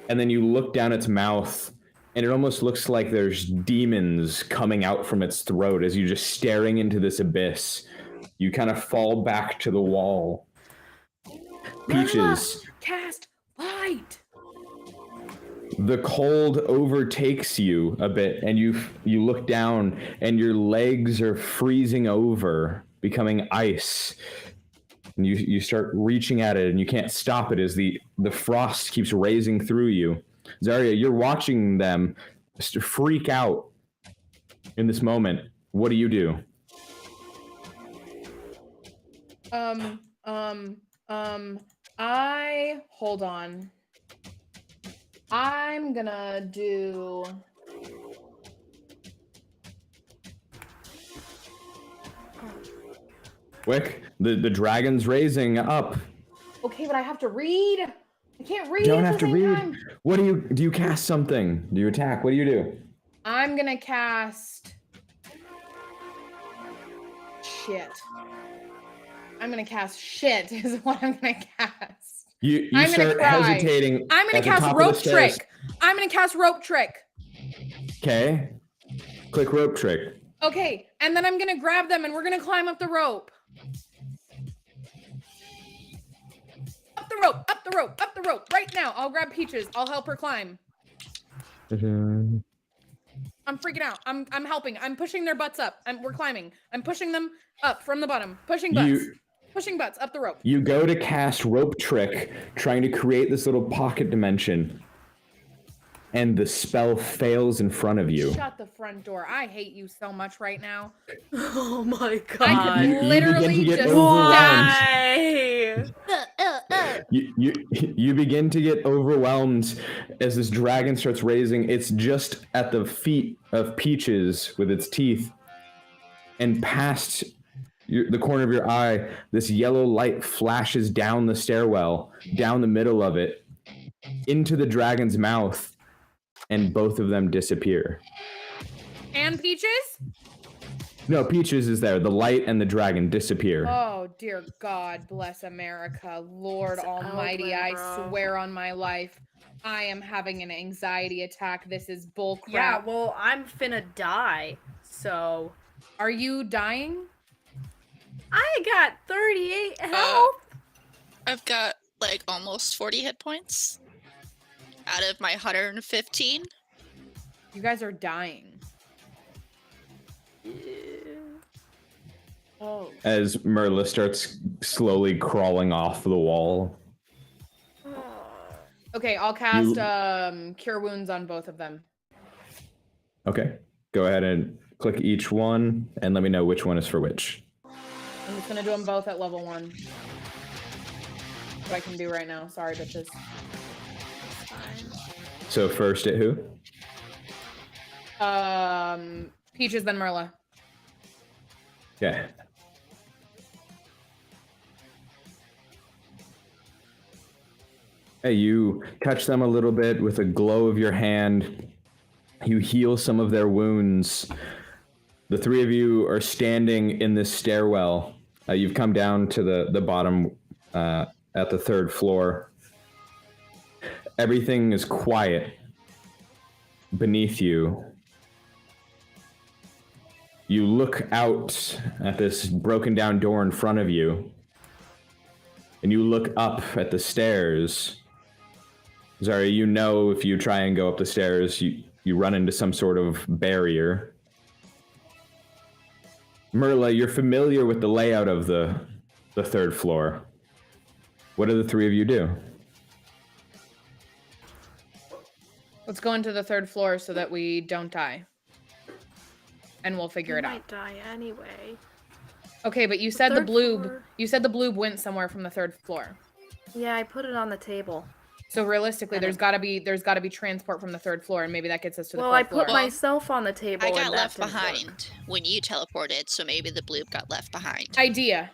and then you look down its mouth and it almost looks like there's demons coming out from its throat as you're just staring into this abyss. You kind of fall back to the wall. Peaches, Merla, cast light! the cold overtakes you a bit, and you look down, and your legs are freezing over, becoming ice. And you start reaching at it, and you can't stop it as the frost keeps raising through you. Zarya, you're watching them freak out in this moment. What do you do? Hold on. I'm gonna do... Quick, the dragon's raising up. Okay, but I have to read. I can't read. You don't at have the to same read. time. What do you cast something? Do you attack? What do you do? I'm gonna cast... Shit. I'm gonna cast shit is what I'm gonna cast. You I'm gonna start cry. hesitating. I'm gonna at the cast top of the rope stairs. trick. I'm gonna cast rope trick. Okay. Click rope trick. Okay, and then I'm gonna grab them and we're gonna climb up the rope. Up the rope, up the rope, up the rope. Right now, I'll grab Peaches. I'll help her climb. I'm freaking out. I'm helping. I'm pushing their butts up. We're climbing. I'm pushing them up from the bottom. Pushing butts. Pushing butts up the rope. You go to cast rope trick, trying to create this little pocket dimension, and the spell fails in front of you. Shut the front door. I hate you so much right now. Oh my god. I could literally you begin to get just overwhelmed. Why? You begin to get overwhelmed as this dragon starts raising. It's just at the feet of Peaches with its teeth, and past the corner of your eye, this yellow light flashes down the stairwell, down the middle of it, into the dragon's mouth, and both of them disappear. And Peaches? No, Peaches is there. The light and the dragon disappear. Oh, dear God, bless America. Lord It's Almighty, Elven, I bro. swear on my life, I am having an anxiety attack. This is bullcrap. Yeah, well, I'm finna die, so... Are you dying? I got 38 health! I've got, like, almost 40 hit points out of my 115. You guys are dying. Oh. As Merla starts slowly crawling off the wall. Okay, I'll cast Cure Wounds on both of them. Okay, go ahead and click each one and let me know which one is for which. I'm just gonna do them both at level 1. What I can do right now. Sorry, bitches. So first at who? Peaches, then Merla. Yeah. Hey, you touch them a little bit with a glow of your hand. You heal some of their wounds. The three of you are standing in this stairwell. You've come down to the bottom at the 3rd floor. Everything is quiet beneath you. You look out at this broken down door in front of you, and you look up at the stairs. Zarya, you know if you try and go up the stairs, you run into some sort of barrier. Merla, you're familiar with the layout of the 3rd floor. What do the three of you do? Let's go into the 3rd floor so that we don't die. And we'll figure it out. Might die anyway. Okay, but you said the 3rd bloob. floor. You said the bloob went somewhere from the 3rd floor. Yeah, I put it on the table. So realistically, there's gotta be transport from the 3rd floor, and maybe that gets us to the 4th Well, I floor. put myself on the table. I and got that left didn't work. behind when you teleported, so maybe the bloob got left behind. Idea.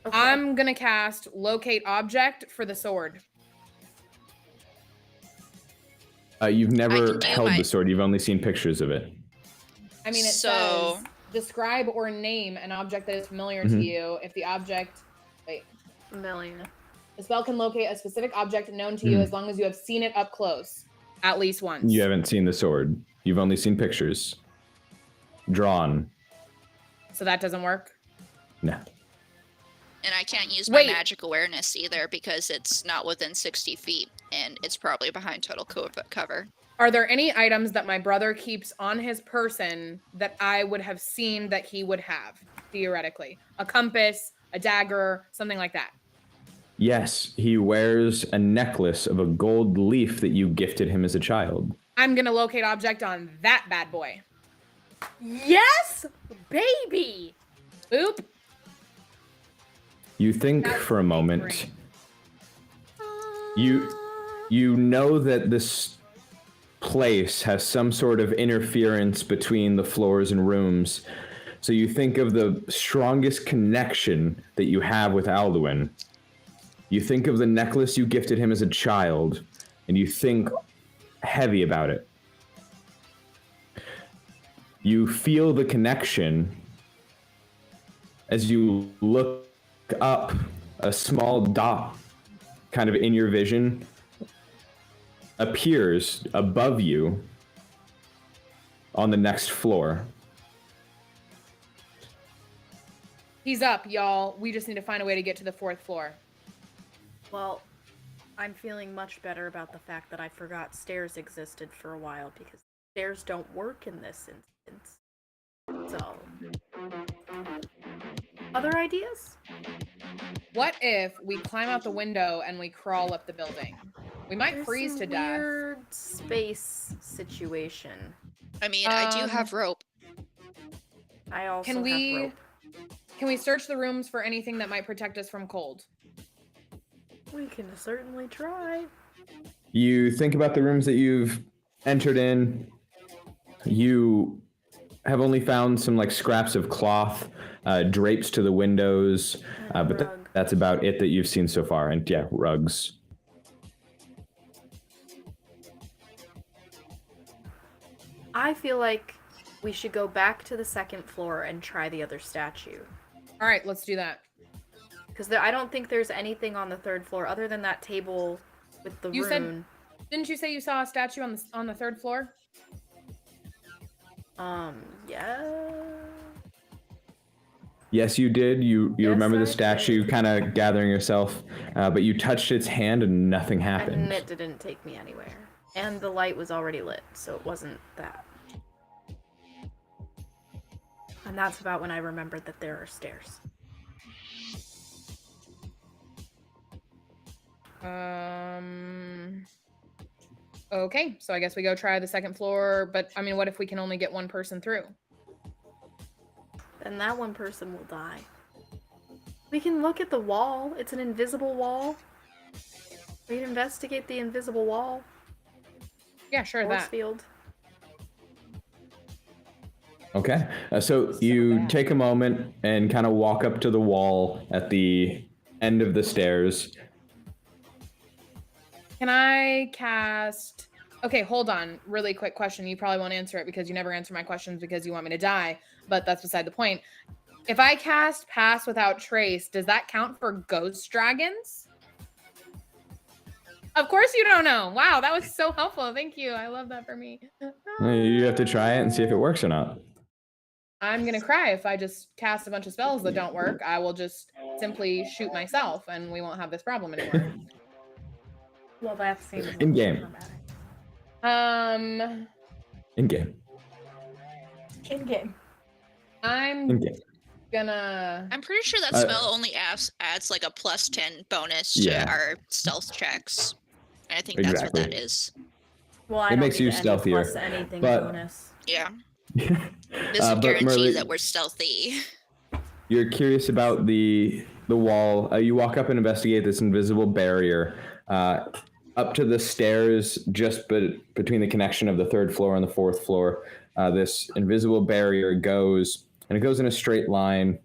Okay. I'm gonna cast Locate Object for the sword. You've I never can do held my- the sword. You've only seen pictures of it. I mean, it So- says describe or name an object that is familiar Mhm. to you. If the object, wait, Familiar. the spell can locate a specific object known to you Mhm. as long as you have seen it up close, at least once. You haven't seen the sword. You've only seen pictures. Drawn. So that doesn't work. No. And I can't use my Wait. magic awareness either because it's not within 60 feet, and it's probably behind total cover. Are there any items that my brother keeps on his person that I would have seen that he would have, theoretically? A compass, a dagger, something like that. Yes, he wears a necklace of a gold leaf that you gifted him as a child. I'm gonna locate object on that bad boy. Yes, baby. Oop. You think That's for a moment. great. You know that this place has some sort of interference between the floors and rooms. So you think of the strongest connection that you have with Alduin. You think of the necklace you gifted him as a child, and you think heavy about it. You feel the connection as you look up. A small dot kind of in your vision appears above you on the next floor. He's up, y'all. We just need to find a way to get to the 4th floor. Well, I'm feeling much better about the fact that I forgot stairs existed for a while because stairs don't work in this instance. So, other ideas? What if we climb out the window and we crawl up the building? We might There's freeze some to death. Weird space situation. I mean, I do have rope. I also Can we have rope. can we search the rooms for anything that might protect us from cold? We can certainly try. You think about the rooms that you've entered in. You have only found some like scraps of cloth, drapes to the windows, And a but rug. that's about it that you've seen so far. And yeah, rugs. I feel like we should go back to the second floor and try the other statue. All right, let's do that. Because I don't think there's anything on the third floor other than that table with the rune. Didn't you say you saw a statue on the third floor? Yeah. Yes, you did. You remember the statue kind of gathering yourself, but you touched its hand and nothing happened. And it didn't take me anywhere. And the light was already lit, so it wasn't that. And that's about when I remembered that there are stairs. Okay, so I guess we go try the second floor, but I mean, what if we can only get one person through? Then that one person will die. We can look at the wall. It's an invisible wall. We'd investigate the invisible wall. Yeah, sure, Force that. field. Okay, so you take a moment and kind of walk up to the wall at the end of the stairs. Can I cast... Okay, hold on. Really quick question. You probably won't answer it because you never answer my questions because you want me to die, but that's beside the point. If I cast Pass Without Trace, does that count for ghost dragons? Of course you don't know. Wow, that was so helpful. Thank you. I love that for me. You have to try it and see if it works or not. I'm going to cry if I just cast a bunch of spells that don't work. I will just simply shoot myself and we won't have this problem anymore. Well, that seems in game. In game. In game. I'm gonna. I'm pretty sure that spell only adds like a +10 bonus to our stealth checks. I think that's what that is. Well, I it makes you stealthier. Plus anything but bonus. Yeah. Doesn't guarantee that we're stealthy. You're curious about the wall. You walk up and investigate this invisible barrier. Up to the stairs, just between the connection of the third floor and the fourth floor, this invisible barrier goes, and it goes in a straight line.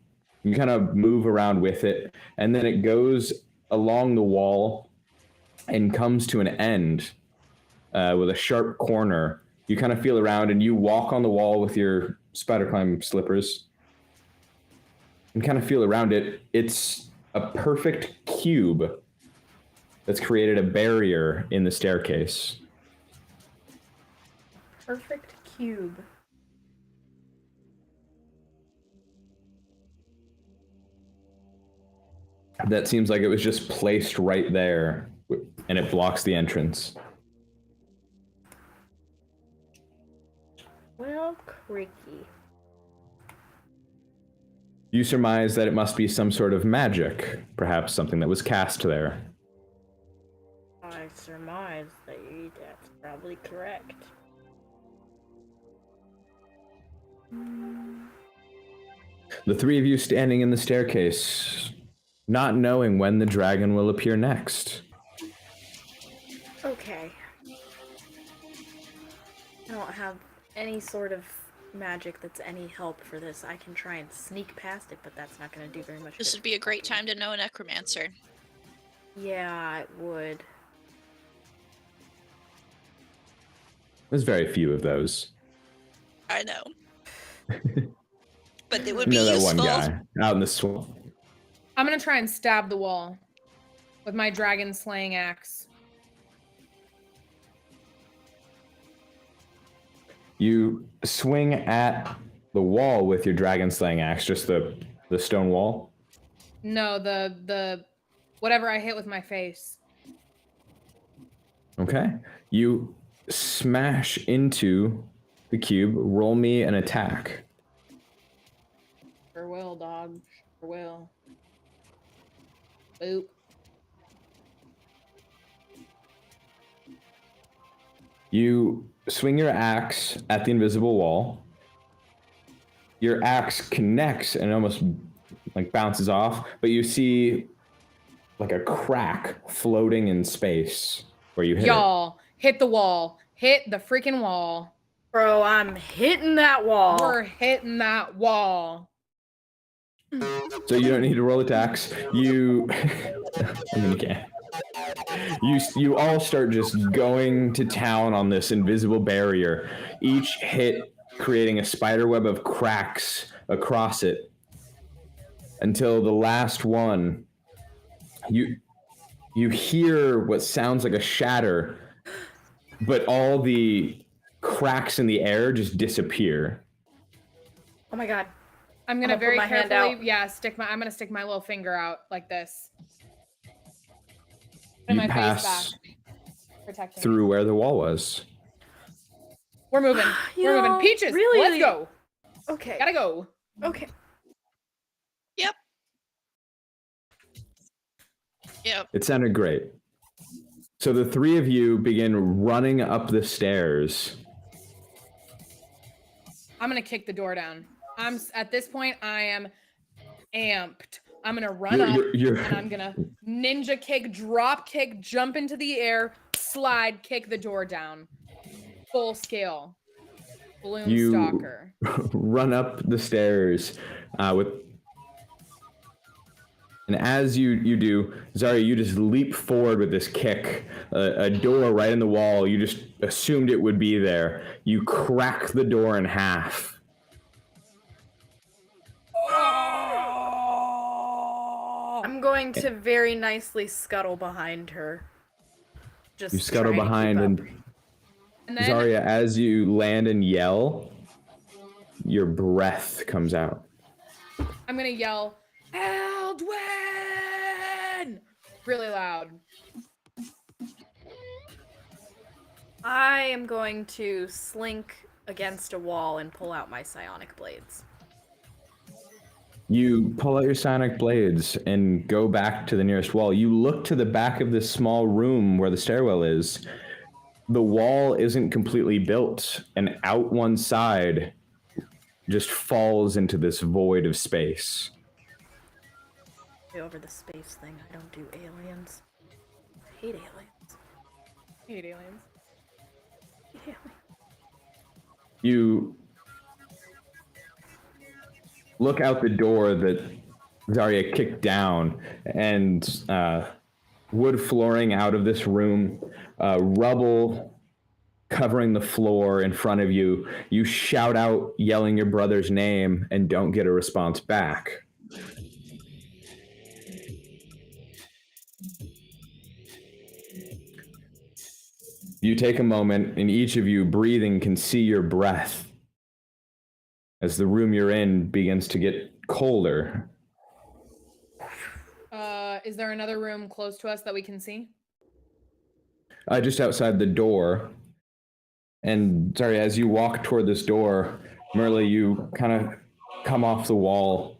You kind of move around with it, and then it goes along the wall and comes to an end with a sharp corner. You kind of feel around, and you walk on the wall with your spider climb slippers and kind of feel around it. It's a perfect cube that's created a barrier in the staircase. Perfect cube. That seems like it was just placed right there, and it blocks the entrance. Well, creaky. You surmise that it must be some sort of magic, perhaps something that was cast there. I surmise that that's probably correct. The three of you standing in the staircase, not knowing when the dragon will appear next. Okay. I don't have any sort of magic that's any help for this. I can try and sneak past it, but that's not going to do very much. This would be a great time to know a necromancer. Yeah, it would. There's very few of those. I know. But it would be that useful. one guy out in the swamp. I'm gonna try and stab the wall with my dragon slaying axe. You swing at the wall with your dragon slaying axe, just the stone wall? No, the whatever I hit with my face. Okay. You smash into the cube. Roll me an attack. Sure will, dog. Sure will. Boop. You swing your axe at the invisible wall. Your axe connects and almost like bounces off, but you see like a crack floating in space where you hit Y'all, hit the wall. Hit the freaking wall. Bro, I'm hitting that wall. We're hitting that wall. So you don't need to roll attacks. You... I mean, you can. You all start just going to town on this invisible barrier, each hit creating a spiderweb of cracks across it, until the last one, you hear what sounds like a shatter, but all the cracks in the air just disappear. Oh my god. I'm gonna I'll very put my hand carefully, out. I'm gonna stick my little finger out like this. You And my pass face back, protecting through where the wall was. We're moving. We're moving. Peaches, really? let's go. Okay. Gotta go. Okay. Yep. Yep. It sounded great. So the three of you begin running up the stairs. I'm gonna kick the door down. At this point, I am amped. I'm gonna run up and I'm gonna ninja kick, drop kick, jump into the air, slide, kick the door down. Full scale. Bloom stalker. Run up the stairs and as you do, Zarya, you just leap forward with this kick. A door right in the wall. You just assumed it would be there. You crack the door in half. I'm going to very nicely scuttle behind her. Just You scuttle behind, and then, Zarya, as you land and yell, your breath comes out. I'm gonna yell, Eldwin! Really loud. I am going to slink against a wall and pull out my psionic blades. You pull out your psionic blades and go back to the nearest wall. You look to the back of this small room where the stairwell is. The wall isn't completely built, and out one side just falls into this void of space. Over the space thing. I don't do aliens. I hate aliens. I hate aliens. I hate aliens. You look out the door that Zarya kicked down, and wood flooring out of this room, rubble covering the floor in front of you. You shout out, yelling your brother's name, and don't get a response back. You take a moment, and each of you breathing can see your breath as the room you're in begins to get colder. Is there another room close to us that we can see? Just outside the door. And sorry, as you walk toward this door, Merle, you kind of come off the wall,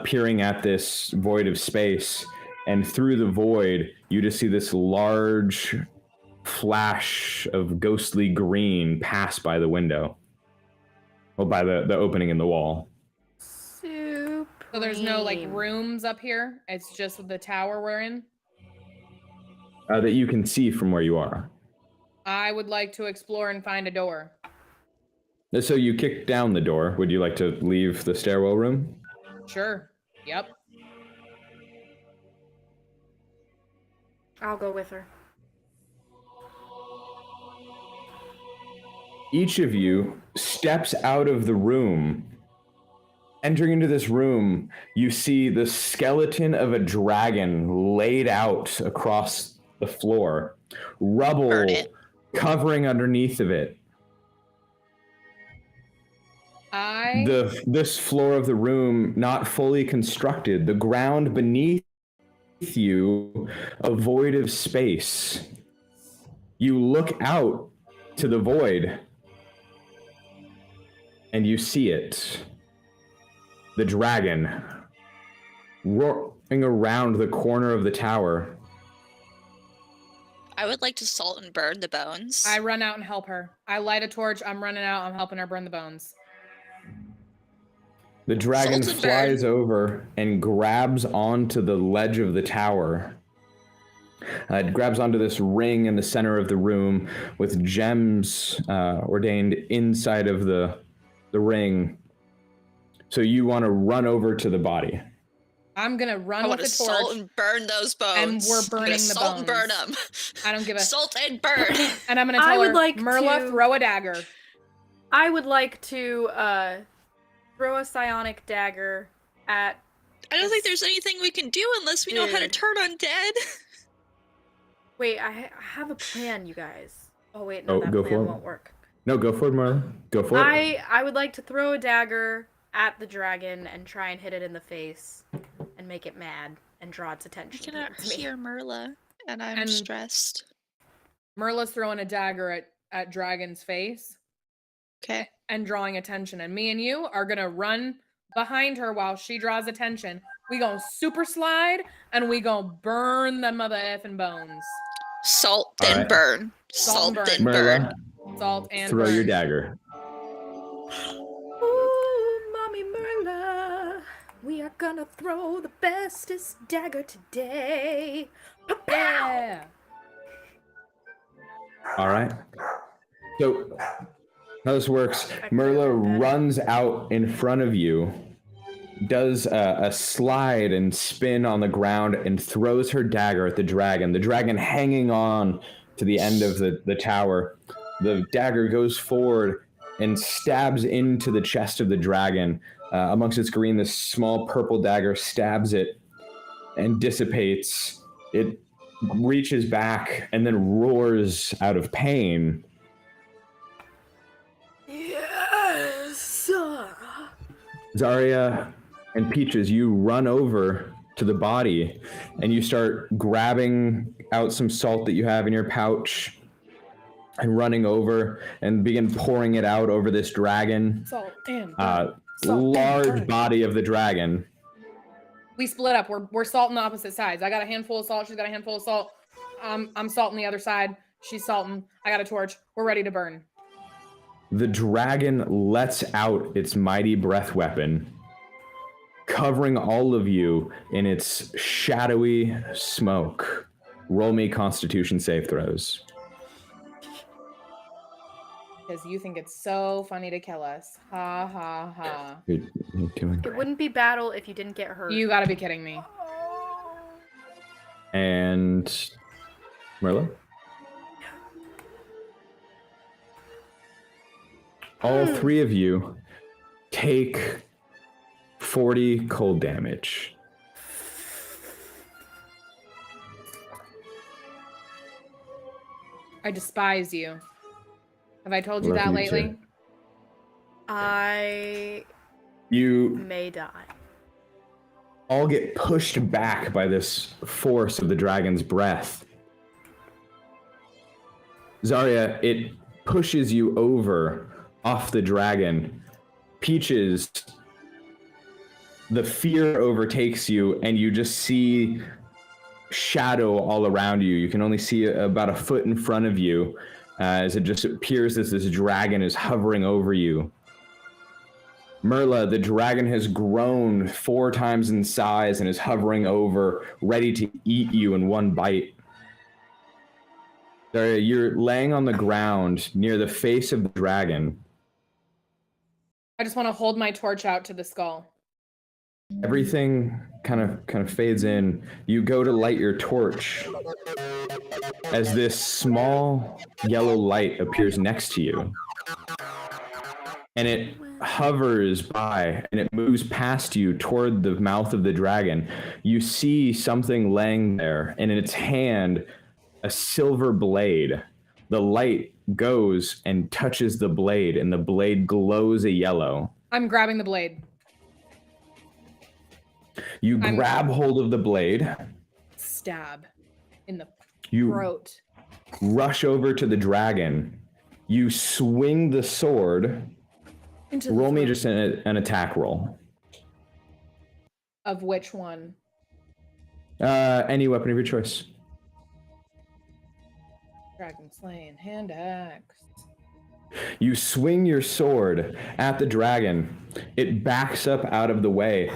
peering at this void of space. And through the void, you just see this large flash of ghostly green pass by the window. Well, by the opening in the wall. Supreme. So there's no like rooms up here. It's just the tower we're in. That you can see from where you are. I would like to explore and find a door. So you kick down the door. Would you like to leave the stairwell room? Sure. Yep. I'll go with her. Each of you steps out of the room. Entering into this room, you see the skeleton of a dragon laid out across the floor. Rubble covering underneath of it. This floor of the room not fully constructed. The ground beneath you, a void of space. You look out to the void, and you see it. The dragon roaring around the corner of the tower. I would like to salt and burn the bones. I run out and help her. I light a torch. I'm running out. I'm helping her burn the bones. The dragon flies over and grabs onto the ledge of the tower. It grabs onto this ring in the center of the room with gems ordained inside of the ring. So you want to run over to the body. I'm gonna run I with want to the torch. salt and burn those bones. And we're burning the salt and burn bones. them. I don't give a salt and burn. And I'm gonna tell her, like Merla, to- throw a dagger. I would like to throw a psionic dagger at. I don't think there's anything we can do unless we know how to turn undead. Wait, I have a plan, you guys. Oh wait, no, that go plan for it. won't work. No, go for it, Marla. Go for it. I would like to throw a dagger at the dragon and try and hit it in the face and make it mad and draw its I attention. cannot towards me. hear Merla, and I'm stressed. Merla's throwing a dagger at Dragon's face. Okay. And drawing attention. And me and you are gonna run behind her while she draws attention. We gonna super slide and we gonna burn the mother effing bones. Salt and burn. Salt and Merla, burn. Salt and throw burn. your dagger. Ooh, Mommy Merla, we are gonna throw the bestest dagger today. Yeah. All right. So how this works, Merla runs out in front of you, does a slide and spin on the ground and throws her dagger at the dragon hanging on to the end of the tower. The dagger goes forward and stabs into the chest of the dragon. Amongst its green, this small purple dagger stabs it and dissipates. It reaches back and then roars out of pain. Yes! Zarya and Peaches, you run over to the body and you start grabbing out some salt that you have in your pouch and running over and begin pouring it out over this dragon. Salt and burn. Large body of the dragon. We split up. We're salting opposite sides. I got a handful of salt. She's got a handful of salt. I'm salting the other side. She's salting. I got a torch. We're ready to burn. The dragon lets out its mighty breath weapon, covering all of you in its shadowy smoke. Roll me Constitution save throws. Because you think it's so funny to kill us. Ha ha ha. You're doing It great. wouldn't be battle if you didn't get hurt. You gotta be kidding me. And Merla? All three of you take 40 cold damage. I despise you. Have I told you Love that you lately? too. I You may die. all get pushed back by this force of the dragon's breath. Zarya, it pushes you over off the dragon. Peaches, the fear overtakes you and you just see shadow all around you. You can only see about a foot in front of you as it just appears as this dragon is hovering over you. Merla, the dragon has grown 4 times in size and is hovering over, ready to eat you in one bite. Zarya, you're laying on the ground near the face of the dragon. I just want to hold my torch out to the skull. Everything kind of fades in. You go to light your torch as this small yellow light appears next to you. And it hovers by and it moves past you toward the mouth of the dragon. You see something laying there, and in its hand, a silver blade. The light goes and touches the blade, and the blade glows a yellow. I'm grabbing the blade. You grab hold of the blade. Stab in the You throat. rush over to the dragon. You swing the sword. Into the Roll me throat. just an attack roll. Of which one? Any weapon of your choice. Dragon slaying hand axe. You swing your sword at the dragon. It backs up out of the way.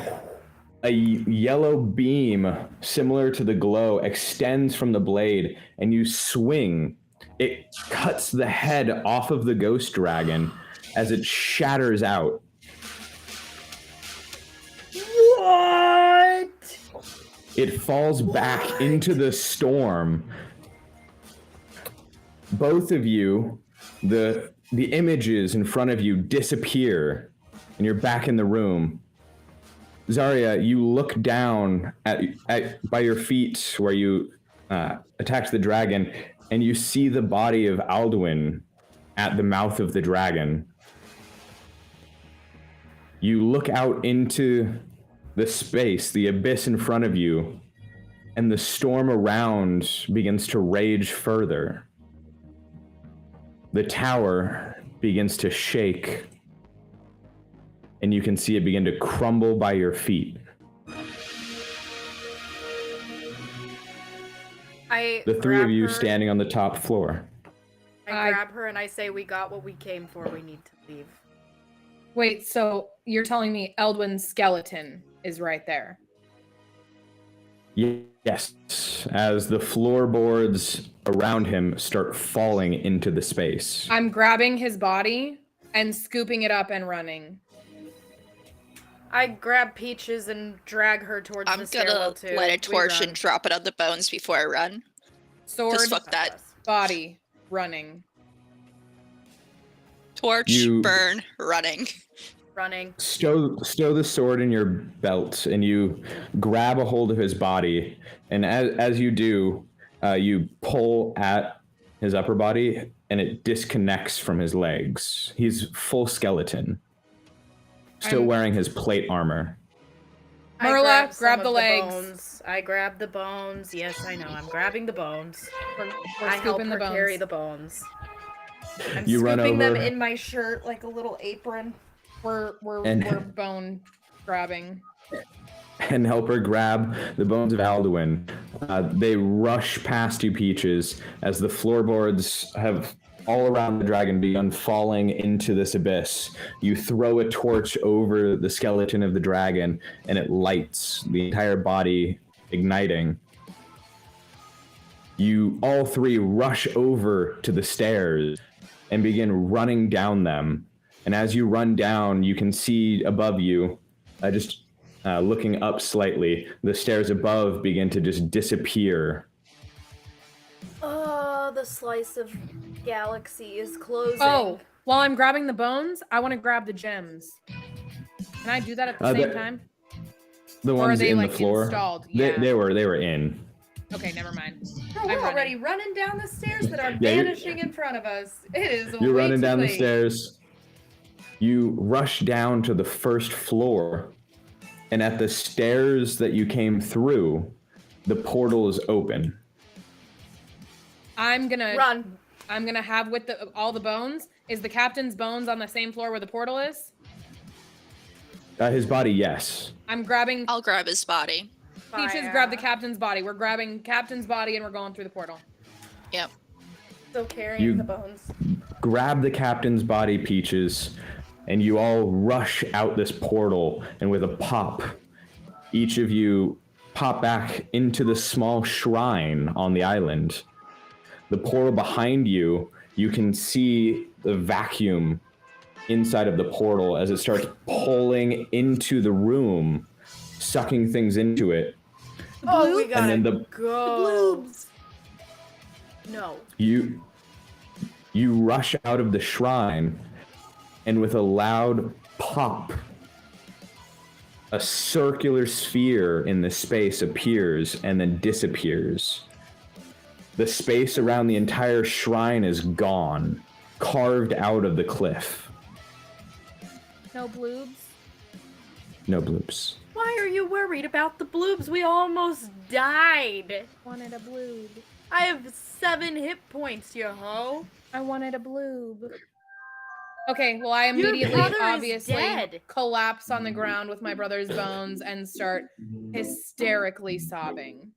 A yellow beam, similar to the glow, extends from the blade, and you swing. It cuts the head off of the ghost dragon as it shatters out. What? It falls back into the storm. Both of you, the images in front of you disappear, and you're back in the room. Zarya, you look down at by your feet where you attacked the dragon, and you see the body of Alduin at the mouth of the dragon. You look out into the space, the abyss in front of you, and the storm around begins to rage further. The tower begins to shake, and you can see it begin to crumble by your feet. The three of you standing on the top floor. I grab her and I say, we got what we came for, we need to leave. Wait, so you're telling me Eldwin's skeleton is right there? Yes, as the floorboards around him start falling into the space. I'm grabbing his body and scooping it up and running. I grab Peaches and drag her towards the stairwell too. I'm gonna light a torch and drop it on the bones before I run. Sword, just fuck that. Body, running. Torch, burn, running. Running. Stow the sword in your belt, and you grab a hold of his body, and as you do, you pull at his upper body, and it disconnects from his legs. He's full skeleton, still wearing his plate armor. Marla, grab the legs. Bones. I grab the bones. Yes, I know. I'm grabbing the bones. I help her carry the bones. I'm you scooping them in my shirt like a little apron. We're bone grabbing. And help her grab the bones of Alduin. They rush past you, Peaches, as the floorboards have all around the dragon begun falling into this abyss. You throw a torch over the skeleton of the dragon, and it lights, the entire body igniting. You all three rush over to the stairs and begin running down them. And as you run down, you can see above you, looking up slightly, the stairs above begin to just disappear. Oh, the slice of galaxy is closing. Oh, while I'm grabbing the bones, I want to grab the gems. Can I do that at the same time? The ones in the floor? Installed? Yeah. They were in. Okay, never mind. Oh, we're already running down the stairs that are vanishing in front of us. It is You're running down the stairs. You rush down to the first floor, and at the stairs that you came through, the portal is open. I'm gonna run. I'm gonna have with all the bones. Is the captain's bones on the same floor where the portal is? His body, yes. I'll grab his body. Peaches, grab the captain's body. We're grabbing captain's body and we're going through the portal. Yep. Still carrying the bones. Grab the captain's body, Peaches, and you all rush out this portal, and with a pop, each of you pop back into the small shrine on the island. The portal behind you, you can see the vacuum inside of the portal as it starts pulling into the room, sucking things into it. Oh, we gotta and then go. The bloobs. No. You rush out of the shrine, and with a loud pop, a circular sphere in the space appears and then disappears. The space around the entire shrine is gone, carved out of the cliff. No bloobs? No bloobs. Why are you worried about the bloobs? We almost died. Wanted a bloob. I have 7 hit points, you hoe. I wanted a bloob. Okay, well, I immediately obviously collapse on the ground with my brother's bones and start hysterically sobbing.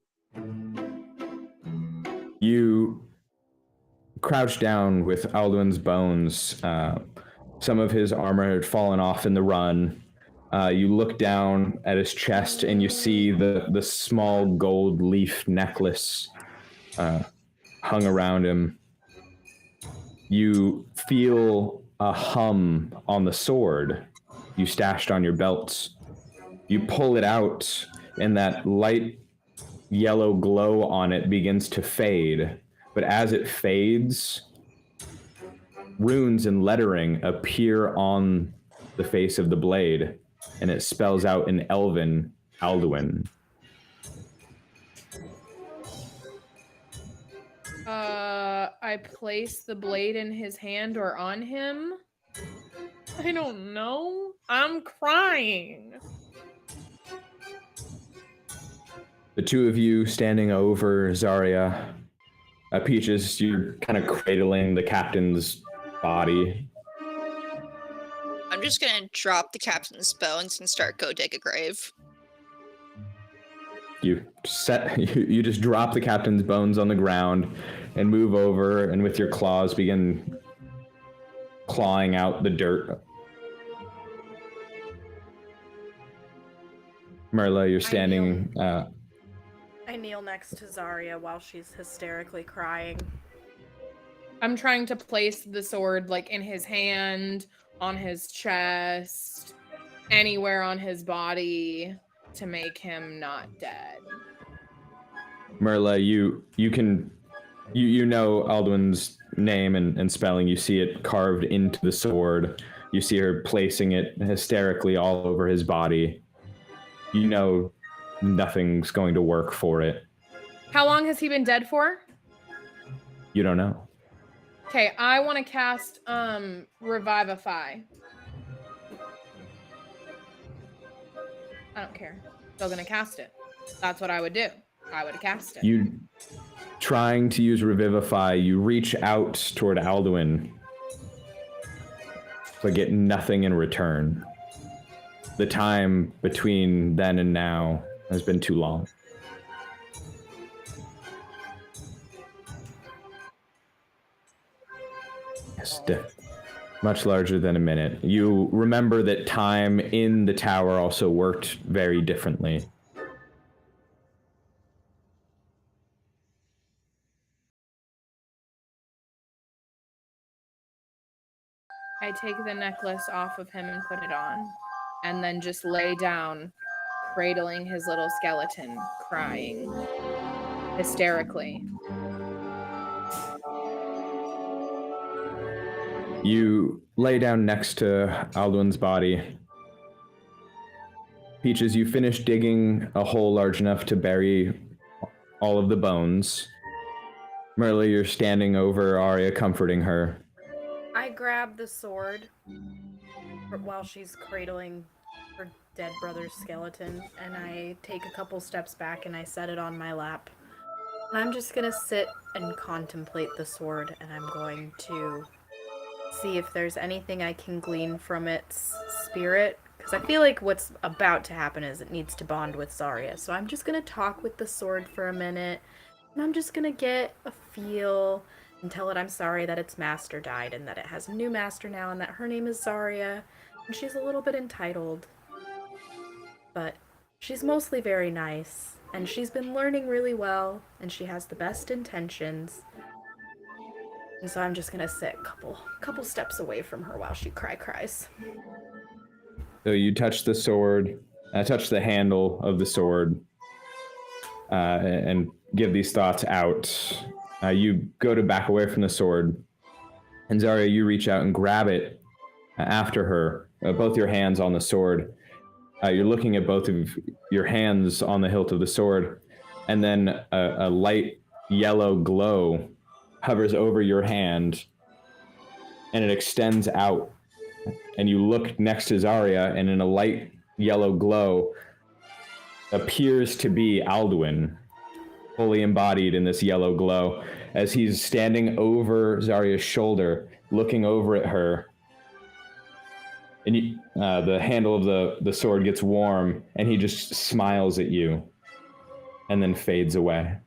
You crouch down with Alduin's bones. Some of his armor had fallen off in the run. You look down at his chest and you see the small gold leaf necklace hung around him. You feel a hum on the sword you stashed on your belts. You pull it out, and that light yellow glow on it begins to fade. But as it fades, runes and lettering appear on the face of the blade, and it spells out in Elven, Alduin. I place the blade in his hand or on him. I don't know. I'm crying. The two of you standing over Zarya. Peaches, you're kind of cradling the captain's body. I'm just gonna drop the captain's bones and start go dig a grave. You just drop the captain's bones on the ground and move over, and with your claws begin clawing out the dirt. Merla, you're standing. I kneel next to Zarya while she's hysterically crying. I'm trying to place the sword like in his hand, on his chest, anywhere on his body to make him not dead. Merla, you know Alduin's name and spelling. You see it carved into the sword. You see her placing it hysterically all over his body. You know nothing's going to work for it. How long has he been dead for? You don't know. Okay, I want to cast Revivify. I don't care. Still gonna cast it. That's what I would do. I would have cast it. You trying to use Revivify, you reach out toward Alduin, but get nothing in return. The time between then and now has been too long. Yes, much larger than a minute. You remember that time in the tower also worked very differently. I take the necklace off of him and put it on, and then just lay down, cradling his little skeleton, crying hysterically. You lay down next to Alduin's body. Peaches, you finish digging a hole large enough to bury all of the bones. Merla, you're standing over Arya, comforting her. I grab the sword while she's cradling her dead brother's skeleton, and I take a couple steps back and I set it on my lap. And I'm just gonna sit and contemplate the sword, and I'm going to see if there's anything I can glean from its spirit, because I feel like what's about to happen is it needs to bond with Zarya. So I'm just gonna talk with the sword for a minute, and I'm just gonna get a feel and tell it I'm sorry that its master died and that it has a new master now and that her name is Zarya, and she's a little bit entitled, but she's mostly very nice, and she's been learning really well, and she has the best intentions. And so I'm just gonna sit a couple steps away from her while she cries. So you touch the sword, touch the handle of the sword, and give these thoughts out. You go to back away from the sword, and Zarya, you reach out and grab it after her, both your hands on the sword. You're looking at both of your hands on the hilt of the sword, and then a light yellow glow hovers over your hand, and it extends out. And you look next to Zarya, and in a light yellow glow appears to be Alduin, fully embodied in this yellow glow, as he's standing over Zarya's shoulder, looking over at her. And the handle of the sword gets warm, and he just smiles at you, and then fades away.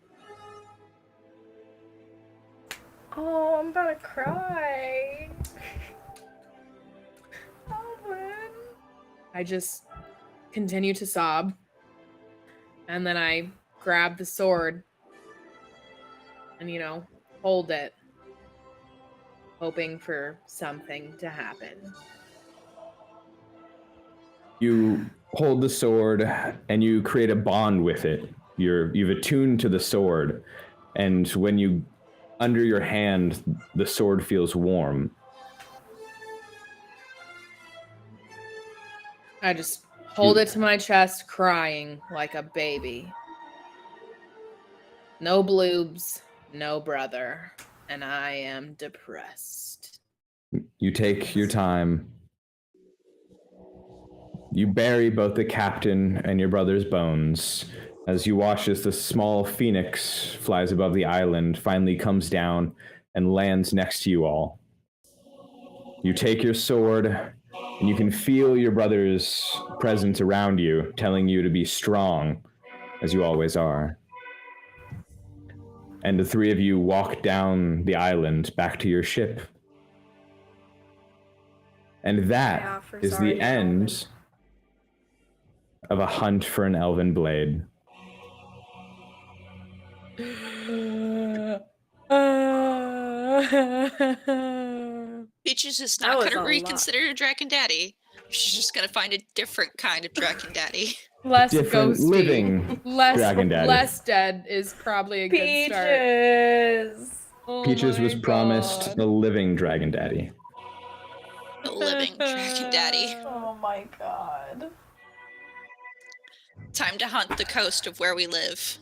Oh, I'm about to cry. I just continue to sob, and then I grab the sword and, hold it, hoping for something to happen. You hold the sword and you create a bond with it. you've attuned to the sword, and when you under your hand, the sword feels warm. I just hold it to my chest, crying like a baby. No bloobs, no brother, and I am depressed. You take your time. You bury both the captain and your brother's bones as you watch as the small phoenix flies above the island, finally comes down and lands next to you all. You take your sword, and you can feel your brother's presence around you, telling you to be strong, as you always are. And the three of you walk down the island back to your ship. And that is the end of a hunt for an Elven Blade. Peaches is not going to reconsider Dragon Daddy. She's just going to find a different kind of Dragon Daddy. Less different ghosty, living Dragon Daddy. Less dead is probably a good start. Peaches was promised the living Dragon Daddy. The living Dragon Daddy. Oh my god. Time to hunt the coast of where we live.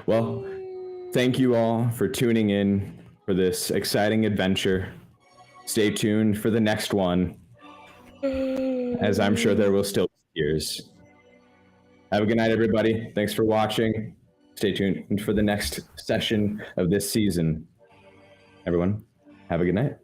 Well, thank you all for tuning in for this exciting adventure. Stay tuned for the next one, as I'm sure there will still be tears. Have a good night, everybody. Thanks for watching. Stay tuned for the next session of this season. Everyone, have a good night.